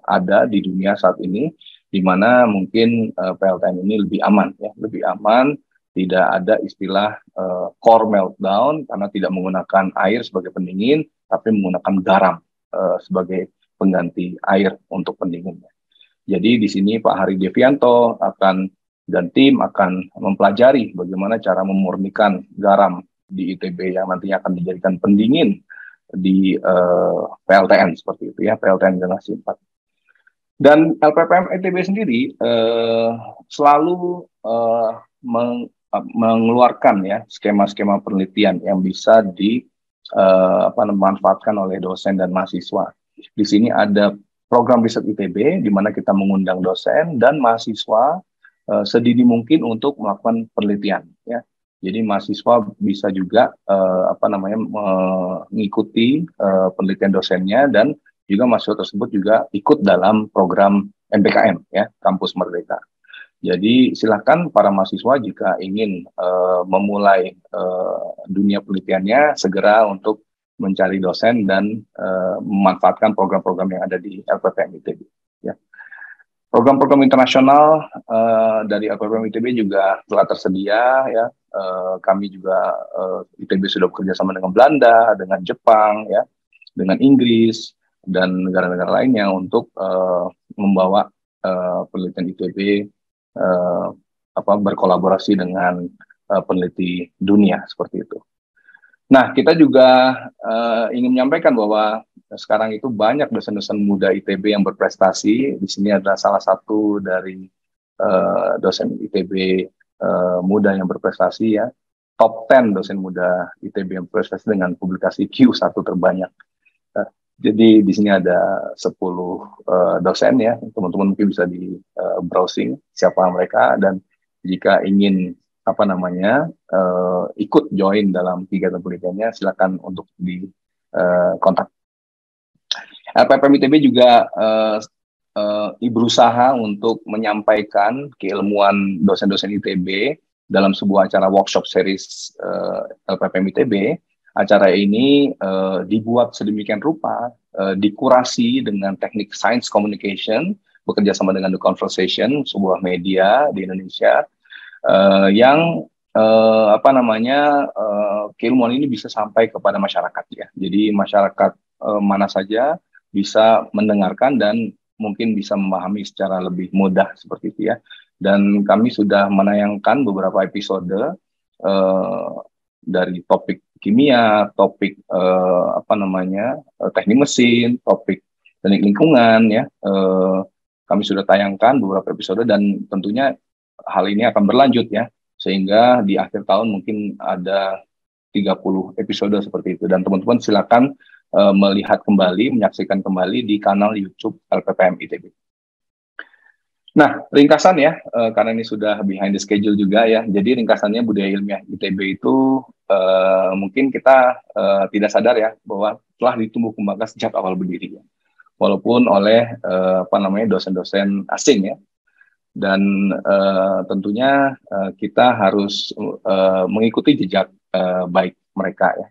ada di dunia saat ini, di mana mungkin PLTN ini lebih aman ya, lebih aman, tidak ada istilah core meltdown karena tidak menggunakan air sebagai pendingin, tapi menggunakan garam sebagai pengganti air untuk pendinginnya. Jadi di sini Pak Hari Devianto dan tim akan mempelajari bagaimana cara memurnikan garam di ITB yang nantinya akan dijadikan pendingin di PLTN seperti itu ya, PLTN generasi 4. Dan LPPM ITB sendiri selalu mengeluarkan ya skema-skema penelitian yang bisa dimanfaatkan oleh dosen dan mahasiswa. Di sini ada program riset ITB di mana kita mengundang dosen dan mahasiswa sedini mungkin untuk melakukan penelitian ya. Jadi mahasiswa bisa juga mengikuti penelitian dosennya, dan juga mahasiswa tersebut juga ikut dalam program MPKM ya, Kampus Merdeka. Jadi silakan para mahasiswa jika ingin memulai dunia penelitiannya segera untuk mencari dosen dan memanfaatkan program-program yang ada di LPPM ITB. Ya. Program-program internasional dari LPPM ITB juga telah tersedia ya. Kami juga ITB sudah bekerja sama dengan Belanda, dengan Jepang, ya, dengan Inggris dan negara-negara lainnya untuk membawa penelitian ITB berkolaborasi dengan peneliti dunia seperti itu. Nah, kita juga ingin menyampaikan bahwa sekarang itu banyak dosen-dosen muda ITB yang berprestasi. Di sini adalah salah satu dari dosen ITB muda yang berprestasi ya, top 10 dosen muda ITB yang berprestasi dengan publikasi Q1 terbanyak. Jadi di sini ada 10 dosen ya, teman-teman mungkin bisa di browsing siapa mereka, dan jika ingin ikut join dalam kegiatan penelitiannya, silakan untuk di kontak. LPPM ITB juga berusaha untuk menyampaikan keilmuan dosen-dosen ITB dalam sebuah acara workshop series LPPM ITB. Acara ini dibuat sedemikian rupa, dikurasi dengan teknik science communication, bekerja sama dengan The Conversation, sebuah media di Indonesia, yang keilmuan ini bisa sampai kepada masyarakat ya. Jadi masyarakat mana saja bisa mendengarkan dan mungkin bisa memahami secara lebih mudah seperti itu ya. Dan kami sudah menayangkan beberapa episode dari topik kimia, topik teknik mesin, topik teknik lingkungan ya. Kami sudah tayangkan beberapa episode, dan tentunya hal ini akan berlanjut ya, sehingga di akhir tahun mungkin ada 30 episode seperti itu, dan teman-teman silakan melihat kembali, menyaksikan kembali di kanal YouTube LPPM ITB. Nah, ringkasan ya, karena ini sudah behind the schedule juga ya, jadi ringkasannya budaya ilmiah ITB itu mungkin kita tidak sadar ya, bahwa telah ditumbuh kembangkan sejak awal berdiri ya, walaupun oleh dosen-dosen asing ya, dan tentunya kita harus mengikuti jejak baik mereka ya.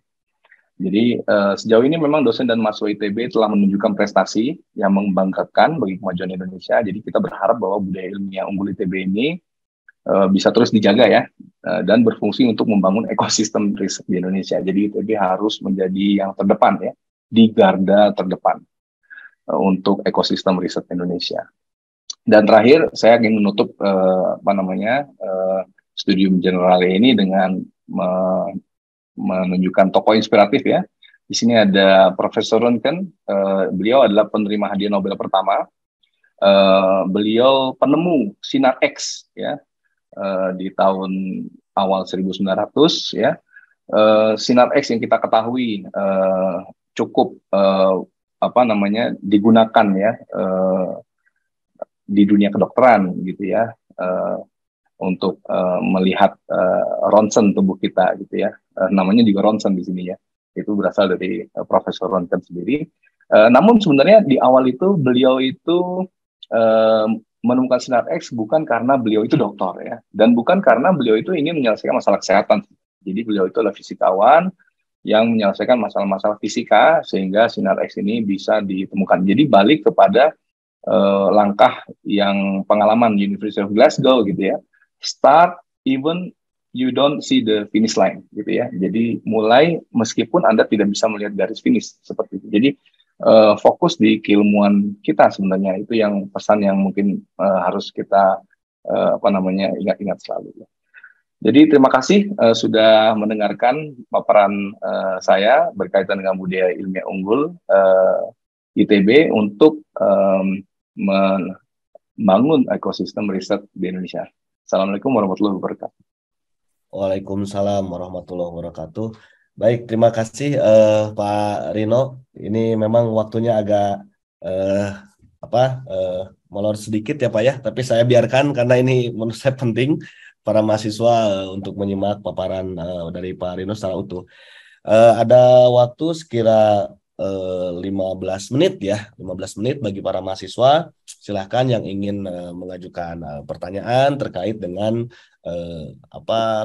Jadi sejauh ini memang dosen dan mahasiswa ITB telah menunjukkan prestasi yang membanggakan bagi kemajuan Indonesia. Jadi kita berharap bahwa budaya ilmiah unggul ITB ini bisa terus dijaga ya, dan berfungsi untuk membangun ekosistem riset di Indonesia. Jadi ITB harus menjadi yang terdepan ya, di garda terdepan untuk ekosistem riset Indonesia. Dan terakhir saya ingin menutup studium generale ini dengan menunjukkan tokoh inspiratif ya. Di sini ada Profesor Röntgen, beliau adalah penerima hadiah Nobel pertama. Beliau penemu sinar X ya, di tahun awal 1900 ya. Sinar X yang kita ketahui cukup digunakan ya di dunia kedokteran gitu ya, untuk melihat ronsen tubuh kita gitu ya. Namanya juga ronsen di sini ya. Itu berasal dari Profesor Röntgen sendiri. Namun sebenarnya di awal itu beliau itu menemukan sinar X bukan karena beliau itu dokter ya, dan bukan karena beliau itu ingin menyelesaikan masalah kesehatan. Jadi beliau itu adalah fisikawan yang menyelesaikan masalah-masalah fisika sehingga sinar X ini bisa ditemukan. Jadi balik kepada langkah yang pengalaman University of Glasgow gitu ya. Start even you don't see the finish line gitu ya. Jadi mulai meskipun Anda tidak bisa melihat garis finish seperti itu. Jadi fokus di keilmuan kita sebenarnya, itu yang pesan yang mungkin harus kita ingat-ingat selalu. Jadi terima kasih sudah mendengarkan paparan saya berkaitan dengan budaya ilmiah unggul ITB untuk membangun ekosistem riset di Indonesia. Assalamualaikum warahmatullahi wabarakatuh. Waalaikumsalam warahmatullahi wabarakatuh. Baik, terima kasih Pak Rino. Ini memang waktunya agak eh, molor sedikit ya Pak ya, tapi saya biarkan karena ini menurut saya penting para mahasiswa untuk menyimak paparan dari Pak Rino secara utuh. Ada waktu sekira 15 menit ya, 15 menit bagi para mahasiswa. Silahkan yang ingin mengajukan pertanyaan terkait dengan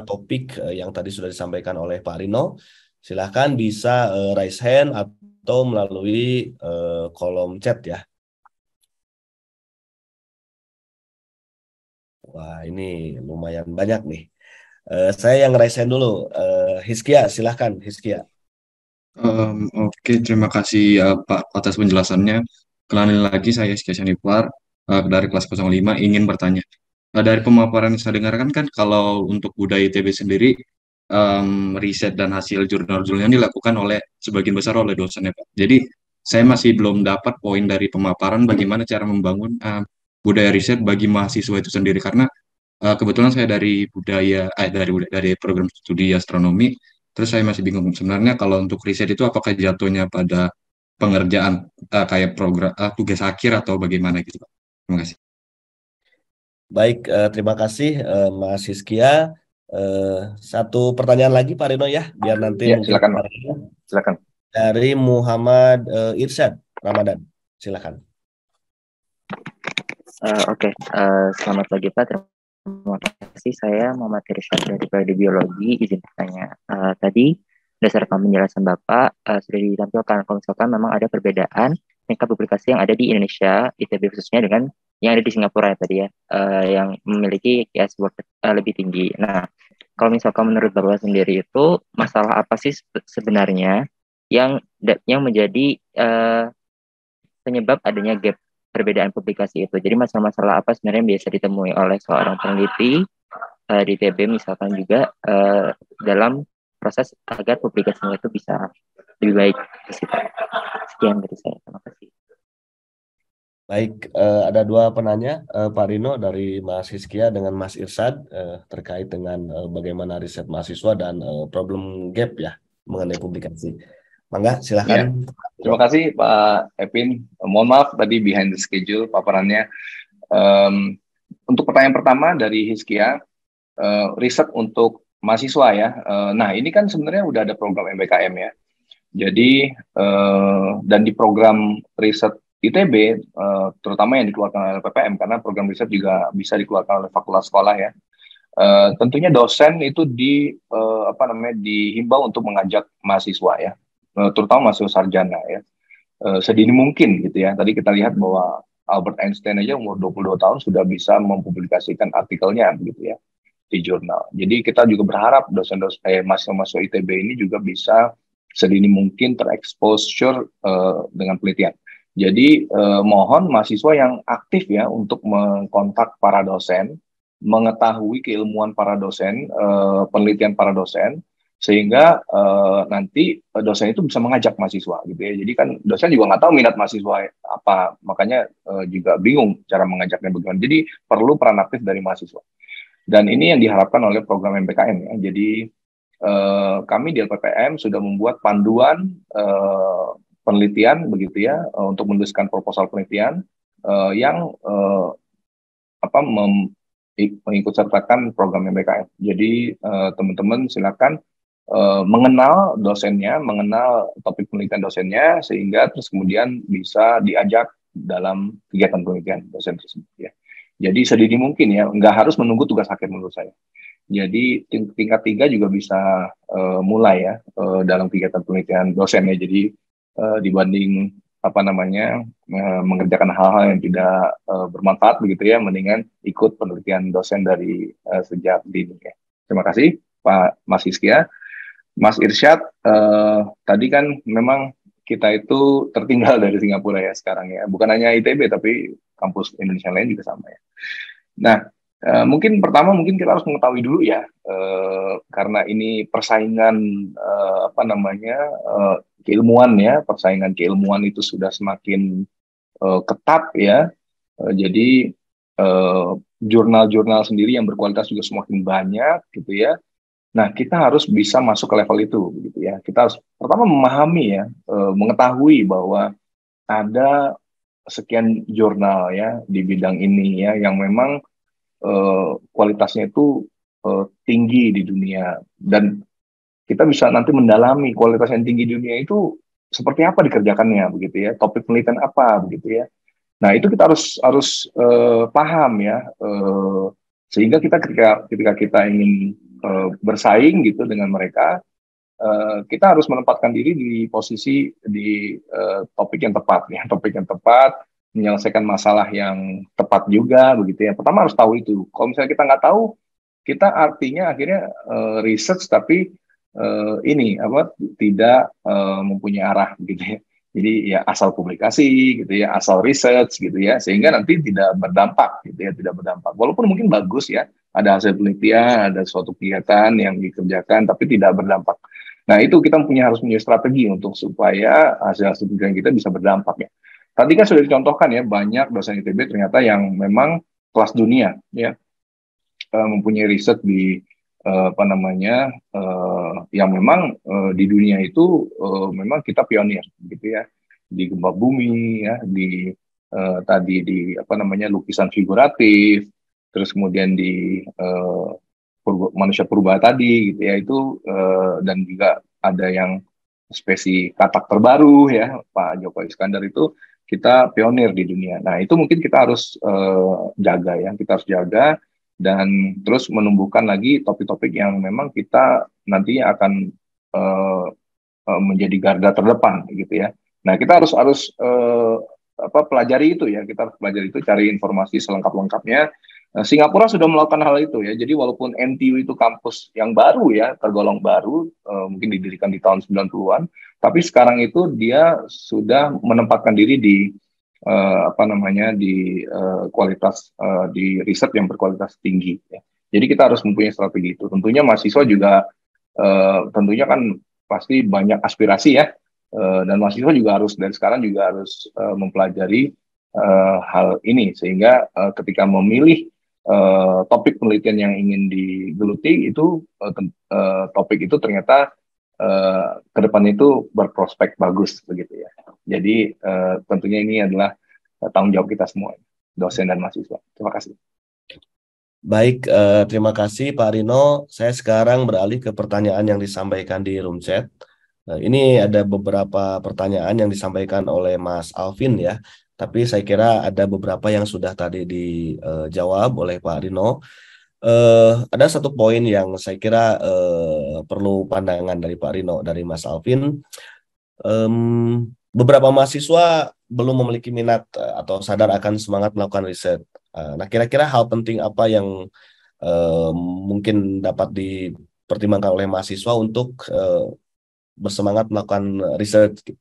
topik yang tadi sudah disampaikan oleh Pak Rino. Silahkan bisa raise hand atau melalui kolom chat ya. Wah, ini lumayan banyak nih. Saya yang raise hand dulu. Hizkia, silahkan Hizkia. Oke, terima kasih Pak atas penjelasannya. Kenalin lagi, saya Hizkia Shanipar dari kelas 05 ingin bertanya. Dari pemaparan yang saya dengarkan kan kalau untuk budaya ITB sendiri, riset dan hasil jurnal-jurnalnya dilakukan oleh sebagian besar oleh dosen ya Pak. Jadi saya masih belum dapat poin dari pemaparan bagaimana cara membangun budaya riset bagi mahasiswa itu sendiri, karena kebetulan saya dari program studi astronomi. Terus saya masih bingung sebenarnya kalau untuk riset itu apakah jatuhnya pada pengerjaan kayak program tugas akhir atau bagaimana gitu Pak. Terima kasih. Baik, terima kasih Mas Hizkia. Satu pertanyaan lagi Pak Rino ya, biar nanti Ya, mungkin silakan Pak. Silakan. dari Muhammad Irsyad Ramadan. Silakan. Oke, selamat pagi Pak. Terima kasih. Saya Muhammad Irsyad dari Prodi Biologi. Izin bertanya. Tadi berdasarkan penjelasan Bapak sudah ditampilkan kalau misalkan memang ada perbedaan tingkat publikasi yang ada di Indonesia, ITB khususnya dengan yang ada di Singapura ya tadi ya, yang memiliki QS work lebih tinggi. Nah, kalau misalkan menurut Bapak sendiri itu masalah apa sih sebenarnya yang menjadi penyebab adanya gap perbedaan publikasi itu? Jadi masalah-masalah apa sebenarnya yang biasa ditemui oleh seorang peneliti di ITB misalkan juga dalam proses agar publikasinya itu bisa lebih baik. Sekian dari saya. Terima kasih. Baik, ada dua penanya, Pak Rino dari Mas Hizkia dengan Mas Irsyad terkait dengan bagaimana riset mahasiswa dan problem gap ya mengenai publikasi. Mangga, silakan. Ya. Terima kasih Pak Epin. Mohon maaf tadi behind the schedule paparannya. Untuk pertanyaan pertama dari Hizkia, riset untuk mahasiswa ya. Nah ini kan sebenarnya udah ada program MBKM ya. Jadi dan di program riset ITB, terutama yang dikeluarkan oleh PPM, karena program riset juga bisa dikeluarkan oleh fakultas sekolah ya. Tentunya dosen itu dihimbau untuk mengajak mahasiswa ya, terutama mahasiswa sarjana ya, sedini mungkin gitu ya. Tadi kita lihat bahwa Albert Einstein aja umur 22 tahun sudah bisa mempublikasikan artikelnya begitu ya di jurnal. Jadi kita juga berharap mahasiswa ITB ini juga bisa sedini mungkin terexposure dengan penelitian. Jadi mohon mahasiswa yang aktif ya untuk mengkontak para dosen, mengetahui keilmuan para dosen, penelitian para dosen, sehingga nanti dosen itu bisa mengajak mahasiswa gitu ya. Jadi kan dosen juga nggak tahu minat mahasiswa apa, makanya juga bingung cara mengajaknya bagaimana. Jadi perlu peran aktif dari mahasiswa. Dan ini yang diharapkan oleh program MBKM ya. Jadi kami di LPPM sudah membuat panduan penelitian begitu ya, untuk menuliskan proposal penelitian yang mengikut sertakan program MBKM. Jadi teman-teman silakan mengenal dosennya, mengenal topik penelitian dosennya, sehingga terus kemudian bisa diajak dalam kegiatan penelitian dosen tersebut ya. Jadi sedini mungkin ya, nggak harus menunggu tugas akhir menurut saya. Jadi tingkat 3 juga bisa mulai ya dalam kegiatan penelitian dosennya. Jadi dibanding mengerjakan hal-hal yang tidak bermanfaat begitu ya, mendingan ikut penelitian dosen dari sejak dini ya. Terima kasih Pak Mas Hizkia. Mas Irsyad, tadi kan memang kita itu tertinggal dari Singapura ya sekarang ya, bukan hanya ITB tapi kampus Indonesia lain juga sama ya. Nah, mungkin pertama kita harus mengetahui dulu ya, karena ini persaingan keilmuan ya, persaingan keilmuan itu sudah semakin ketat ya. Jadi jurnal-jurnal sendiri yang berkualitas juga semakin banyak gitu ya. Nah, kita harus bisa masuk ke level itu, begitu ya. Kita harus pertama memahami ya, mengetahui bahwa ada sekian jurnal ya di bidang ini ya yang memang kualitasnya itu tinggi di dunia, dan kita bisa nanti mendalami kualitas yang tinggi di dunia itu seperti apa dikerjakannya, begitu ya. Topik penelitian apa, begitu ya. Nah, itu kita harus paham ya, sehingga kita ketika kita ingin bersaing gitu dengan mereka, kita harus menempatkan diri di posisi di topik yang tepat ya, topik yang tepat, menyelesaikan masalah yang tepat juga, begitu ya. Pertama harus tahu itu. Kalau misalnya kita nggak tahu, kita artinya akhirnya research tapi ini apa tidak mempunyai arah, gitu ya. Jadi ya asal publikasi gitu ya, asal research gitu ya, sehingga nanti tidak berdampak gitu ya, tidak berdampak. Walaupun mungkin bagus ya, ada hasil penelitian, ada suatu kegiatan yang dikerjakan, tapi tidak berdampak. Nah, itu kita harus punya strategi untuk supaya hasil-hasil penelitian kita bisa berdampak ya. Tadi kan sudah dicontohkan ya, banyak dosen ITB ternyata yang memang kelas dunia ya, mempunyai riset di yang memang di dunia itu memang kita pionir gitu ya, di gempa bumi ya, di tadi di lukisan figuratif, terus kemudian di manusia purba tadi gitu ya, itu dan juga ada yang spesi katak terbaru ya, Pak Joko Iskandar, itu kita pionir di dunia. Nah, itu mungkin kita harus jaga ya, kita harus jaga, dan terus menumbuhkan lagi topik-topik yang memang kita nantinya akan menjadi garda terdepan gitu ya. Nah, kita harus pelajari itu ya, kita harus pelajari itu, cari informasi selengkap-lengkapnya. Singapura sudah melakukan hal itu ya. Jadi walaupun NTU itu kampus yang baru ya, tergolong baru, mungkin didirikan di tahun 90-an, tapi sekarang itu dia sudah menempatkan diri di kualitas di riset yang berkualitas tinggi ya. Jadi kita harus mempunyai strategi itu. Tentunya mahasiswa juga tentunya kan pasti banyak aspirasi ya, dan mahasiswa juga harus dari sekarang juga harus mempelajari hal ini, sehingga ketika memilih topik penelitian yang ingin digeluti itu topik itu ternyata ke depan itu berprospek bagus, begitu ya. Jadi tentunya ini adalah tanggung jawab kita semua, dosen dan mahasiswa. Terima kasih. Baik, terima kasih Pak Rino. Saya sekarang beralih ke pertanyaan yang disampaikan di room chat. Ini ada beberapa pertanyaan yang disampaikan oleh Mas Alvin ya, tapi saya kira ada beberapa yang sudah tadi dijawab oleh Pak Rino. Ada satu poin yang saya kira perlu pandangan dari Pak Rino, dari Mas Alvin. Beberapa mahasiswa belum memiliki minat atau sadar akan semangat melakukan riset. Nah, kira-kira hal penting apa yang mungkin dapat dipertimbangkan oleh mahasiswa untuk bersemangat melakukan riset gitu.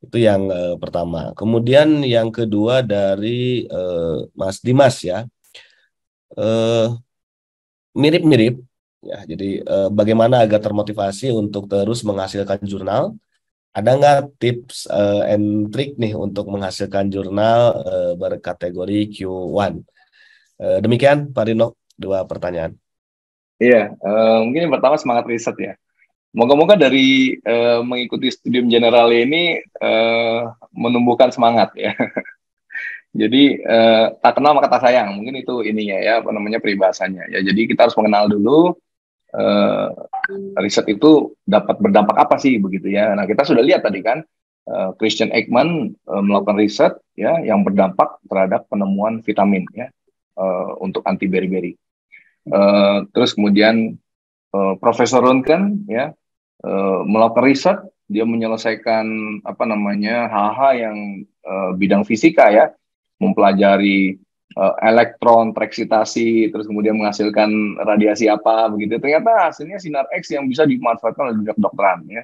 Itu yang pertama. Kemudian yang kedua dari Mas Dimas ya, mirip-mirip ya. Jadi bagaimana agar termotivasi untuk terus menghasilkan jurnal? Ada nggak tips and trick nih untuk menghasilkan jurnal berkategori Q1? Demikian Pak Rino, dua pertanyaan. Iya, mungkin yang pertama semangat riset ya. Moga-moga dari mengikuti studium general ini menumbuhkan semangat ya. Jadi tak kenal maka tak sayang, mungkin itu ininya ya, peribahasanya ya. Jadi kita harus mengenal dulu riset itu dapat berdampak apa sih, begitu ya. Nah, kita sudah lihat tadi kan Christian Ekman melakukan riset ya yang berdampak terhadap penemuan vitamin ya untuk anti beri-beri. Terus kemudian Profesor Röntgen ya melakukan riset, dia menyelesaikan hal-hal yang bidang fisika ya, mempelajari elektron tereksitasi, terus kemudian menghasilkan radiasi apa begitu. Ternyata hasilnya sinar X yang bisa dimanfaatkan oleh dunia kedokteran ya.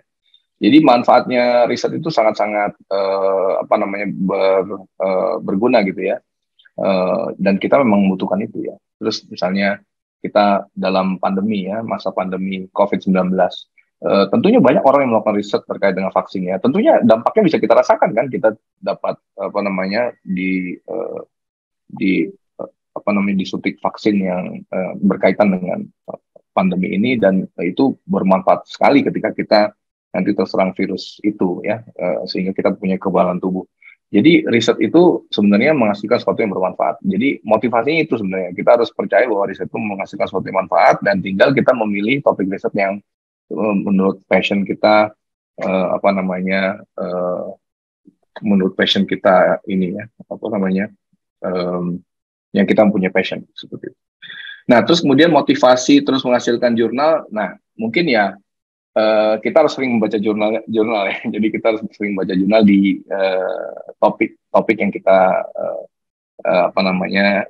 Jadi manfaatnya riset itu sangat-sangat berguna gitu ya. Dan kita memang membutuhkan itu ya. Terus misalnya kita dalam pandemi ya, masa pandemi COVID-19, tentunya banyak orang yang melakukan riset terkait dengan vaksin ya. Tentunya dampaknya bisa kita rasakan kan, kita dapat disuntik vaksin yang berkaitan dengan pandemi ini, dan itu bermanfaat sekali ketika kita nanti terserang virus itu ya, sehingga kita punya kekebalan tubuh. Jadi riset itu sebenarnya menghasilkan sesuatu yang bermanfaat. Jadi motivasinya itu sebenarnya kita harus percaya bahwa riset itu menghasilkan sesuatu yang bermanfaat, dan tinggal kita memilih topik riset yang menurut passion kita, menurut passion kita ini ya, yang kita mempunyai passion seperti itu. Nah, terus kemudian motivasi terus menghasilkan jurnal. Nah, mungkin ya kita harus sering membaca jurnal ya. Jadi kita harus sering baca jurnal di topik yang kita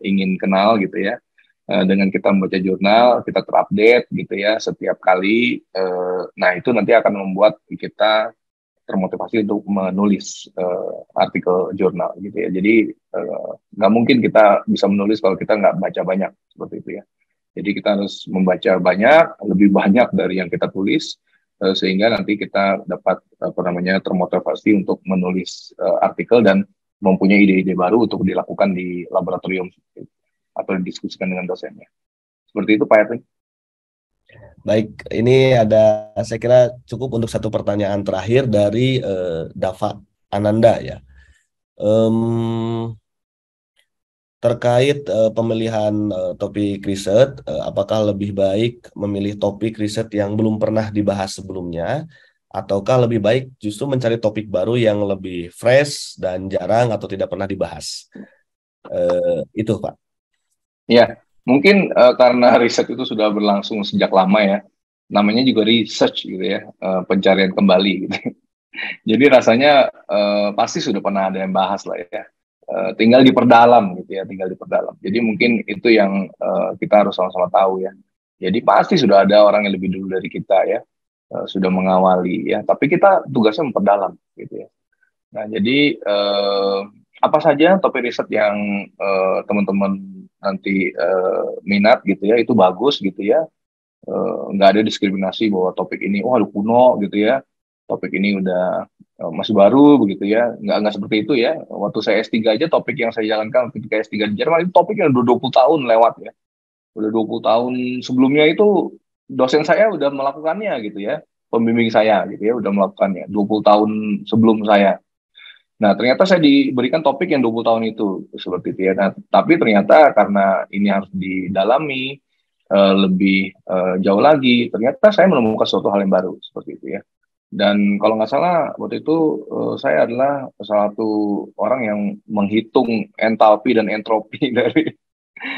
ingin kenal gitu ya. Dengan kita membaca jurnal, kita terupdate gitu ya setiap kali. Nah, itu nanti akan membuat kita termotivasi untuk menulis artikel jurnal gitu ya. Jadi nggak mungkin kita bisa menulis kalau kita nggak baca banyak seperti itu ya. Jadi kita harus membaca banyak, lebih banyak dari yang kita tulis, sehingga nanti kita dapat termotivasi untuk menulis artikel dan mempunyai ide-ide baru untuk dilakukan di laboratorium atau didiskusikan dengan dosennya. Seperti itu Pak Erwin. Baik, ini ada, saya kira cukup untuk satu pertanyaan terakhir dari Dava Ananda ya. Terkait pemilihan topik riset, apakah lebih baik memilih topik riset yang belum pernah dibahas sebelumnya, ataukah lebih baik justru mencari topik baru yang lebih fresh dan jarang atau tidak pernah dibahas? Itu Pak. Ya. Mungkin karena riset itu sudah berlangsung sejak lama ya, namanya juga research gitu ya, pencarian kembali gitu. Jadi rasanya pasti sudah pernah ada yang bahas lah ya, tinggal diperdalam gitu ya, tinggal diperdalam. Jadi mungkin itu yang kita harus sama-sama tahu ya. Jadi pasti sudah ada orang yang lebih dulu dari kita ya, sudah mengawali ya, tapi kita tugasnya memperdalam gitu ya. Nah jadi apa saja topik riset yang teman-teman nanti minat gitu ya, itu bagus gitu ya, nggak ada diskriminasi bahwa topik ini udah kuno gitu ya, topik ini udah masih baru begitu ya, nggak seperti itu ya. Waktu saya S3 aja topik yang saya jalankan ketika S3 di Jerman itu topik yang udah 20 tahun lewat ya, udah 20 tahun sebelumnya itu dosen saya udah melakukannya gitu ya, pembimbing saya gitu ya udah melakukannya 20 tahun sebelum saya. Nah, ternyata saya diberikan topik yang 20 tahun itu, seperti itu ya. Nah, tapi ternyata karena ini harus didalami lebih jauh lagi, ternyata saya menemukan suatu hal yang baru, seperti itu ya. Dan kalau nggak salah, waktu itu saya adalah salah satu orang yang menghitung entalpi dan entropi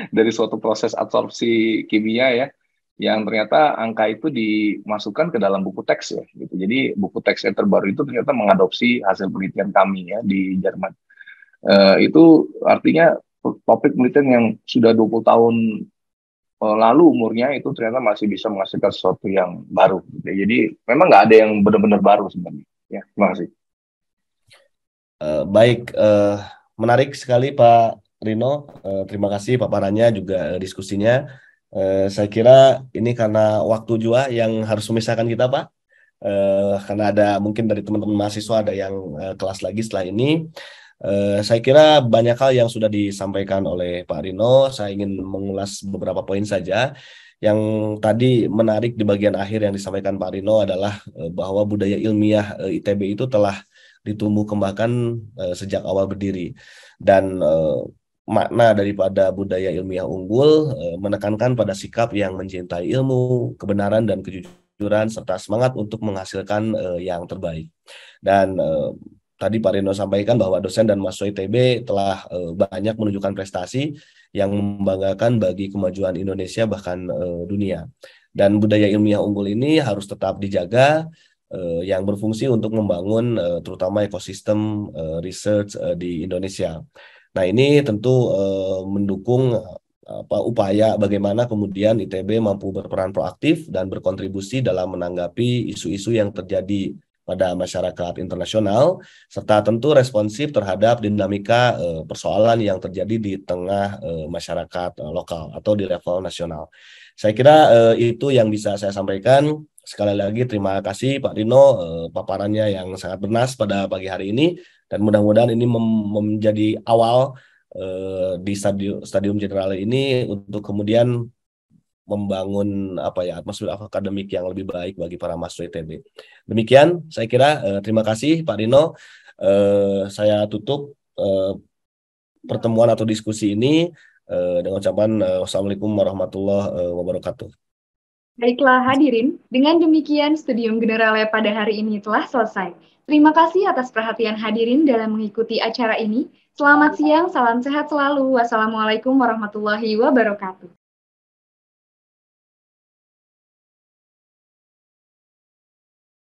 dari suatu proses absorpsi kimia ya, yang ternyata angka itu dimasukkan ke dalam buku teks ya gitu. Jadi buku teks yang terbaru itu ternyata mengadopsi hasil penelitian kami ya di Jerman. Itu artinya topik penelitian yang sudah 20 tahun lalu umurnya itu ternyata masih bisa menghasilkan sesuatu yang baru gitu. Jadi memang nggak ada yang benar-benar baru sebenarnya ya. Terima kasih. Baik, menarik sekali Pak Rino, terima kasih paparannya juga diskusinya. Saya kira ini karena waktu juga yang harus memisahkan kita Pak, karena ada mungkin dari teman-teman mahasiswa ada yang kelas lagi setelah ini. Saya kira banyak hal yang sudah disampaikan oleh Pak Rino. Saya ingin mengulas beberapa poin saja. Yang tadi menarik di bagian akhir yang disampaikan Pak Rino adalah bahwa budaya ilmiah ITB itu telah ditumbuh kembangkan sejak awal berdiri, dan makna daripada budaya ilmiah unggul menekankan pada sikap yang mencintai ilmu, kebenaran, dan kejujuran, serta semangat untuk menghasilkan yang terbaik. Dan tadi Pak Rino sampaikan bahwa dosen dan mahasiswa ITB telah banyak menunjukkan prestasi yang membanggakan bagi kemajuan Indonesia bahkan dunia. Dan budaya ilmiah unggul ini harus tetap dijaga, yang berfungsi untuk membangun terutama ekosistem research di Indonesia. Nah, ini tentu mendukung upaya bagaimana kemudian ITB mampu berperan proaktif dan berkontribusi dalam menanggapi isu-isu yang terjadi pada masyarakat internasional, serta tentu responsif terhadap dinamika persoalan yang terjadi di tengah masyarakat lokal atau di level nasional. Saya kira itu yang bisa saya sampaikan. Sekali lagi terima kasih Pak Rino, paparannya yang sangat bernas pada pagi hari ini, dan mudah-mudahan ini menjadi awal di stadium general ini untuk kemudian membangun atmosfer akademik yang lebih baik bagi para mahasiswa ITB. Demikian saya kira, terima kasih Pak Dino. Saya tutup pertemuan atau diskusi ini dengan ucapan wassalamualaikum warahmatullahi wabarakatuh. Baiklah hadirin, dengan demikian Studium Generale pada hari ini telah selesai. Terima kasih atas perhatian hadirin dalam mengikuti acara ini. Selamat siang, salam sehat selalu. Wassalamualaikum warahmatullahi wabarakatuh.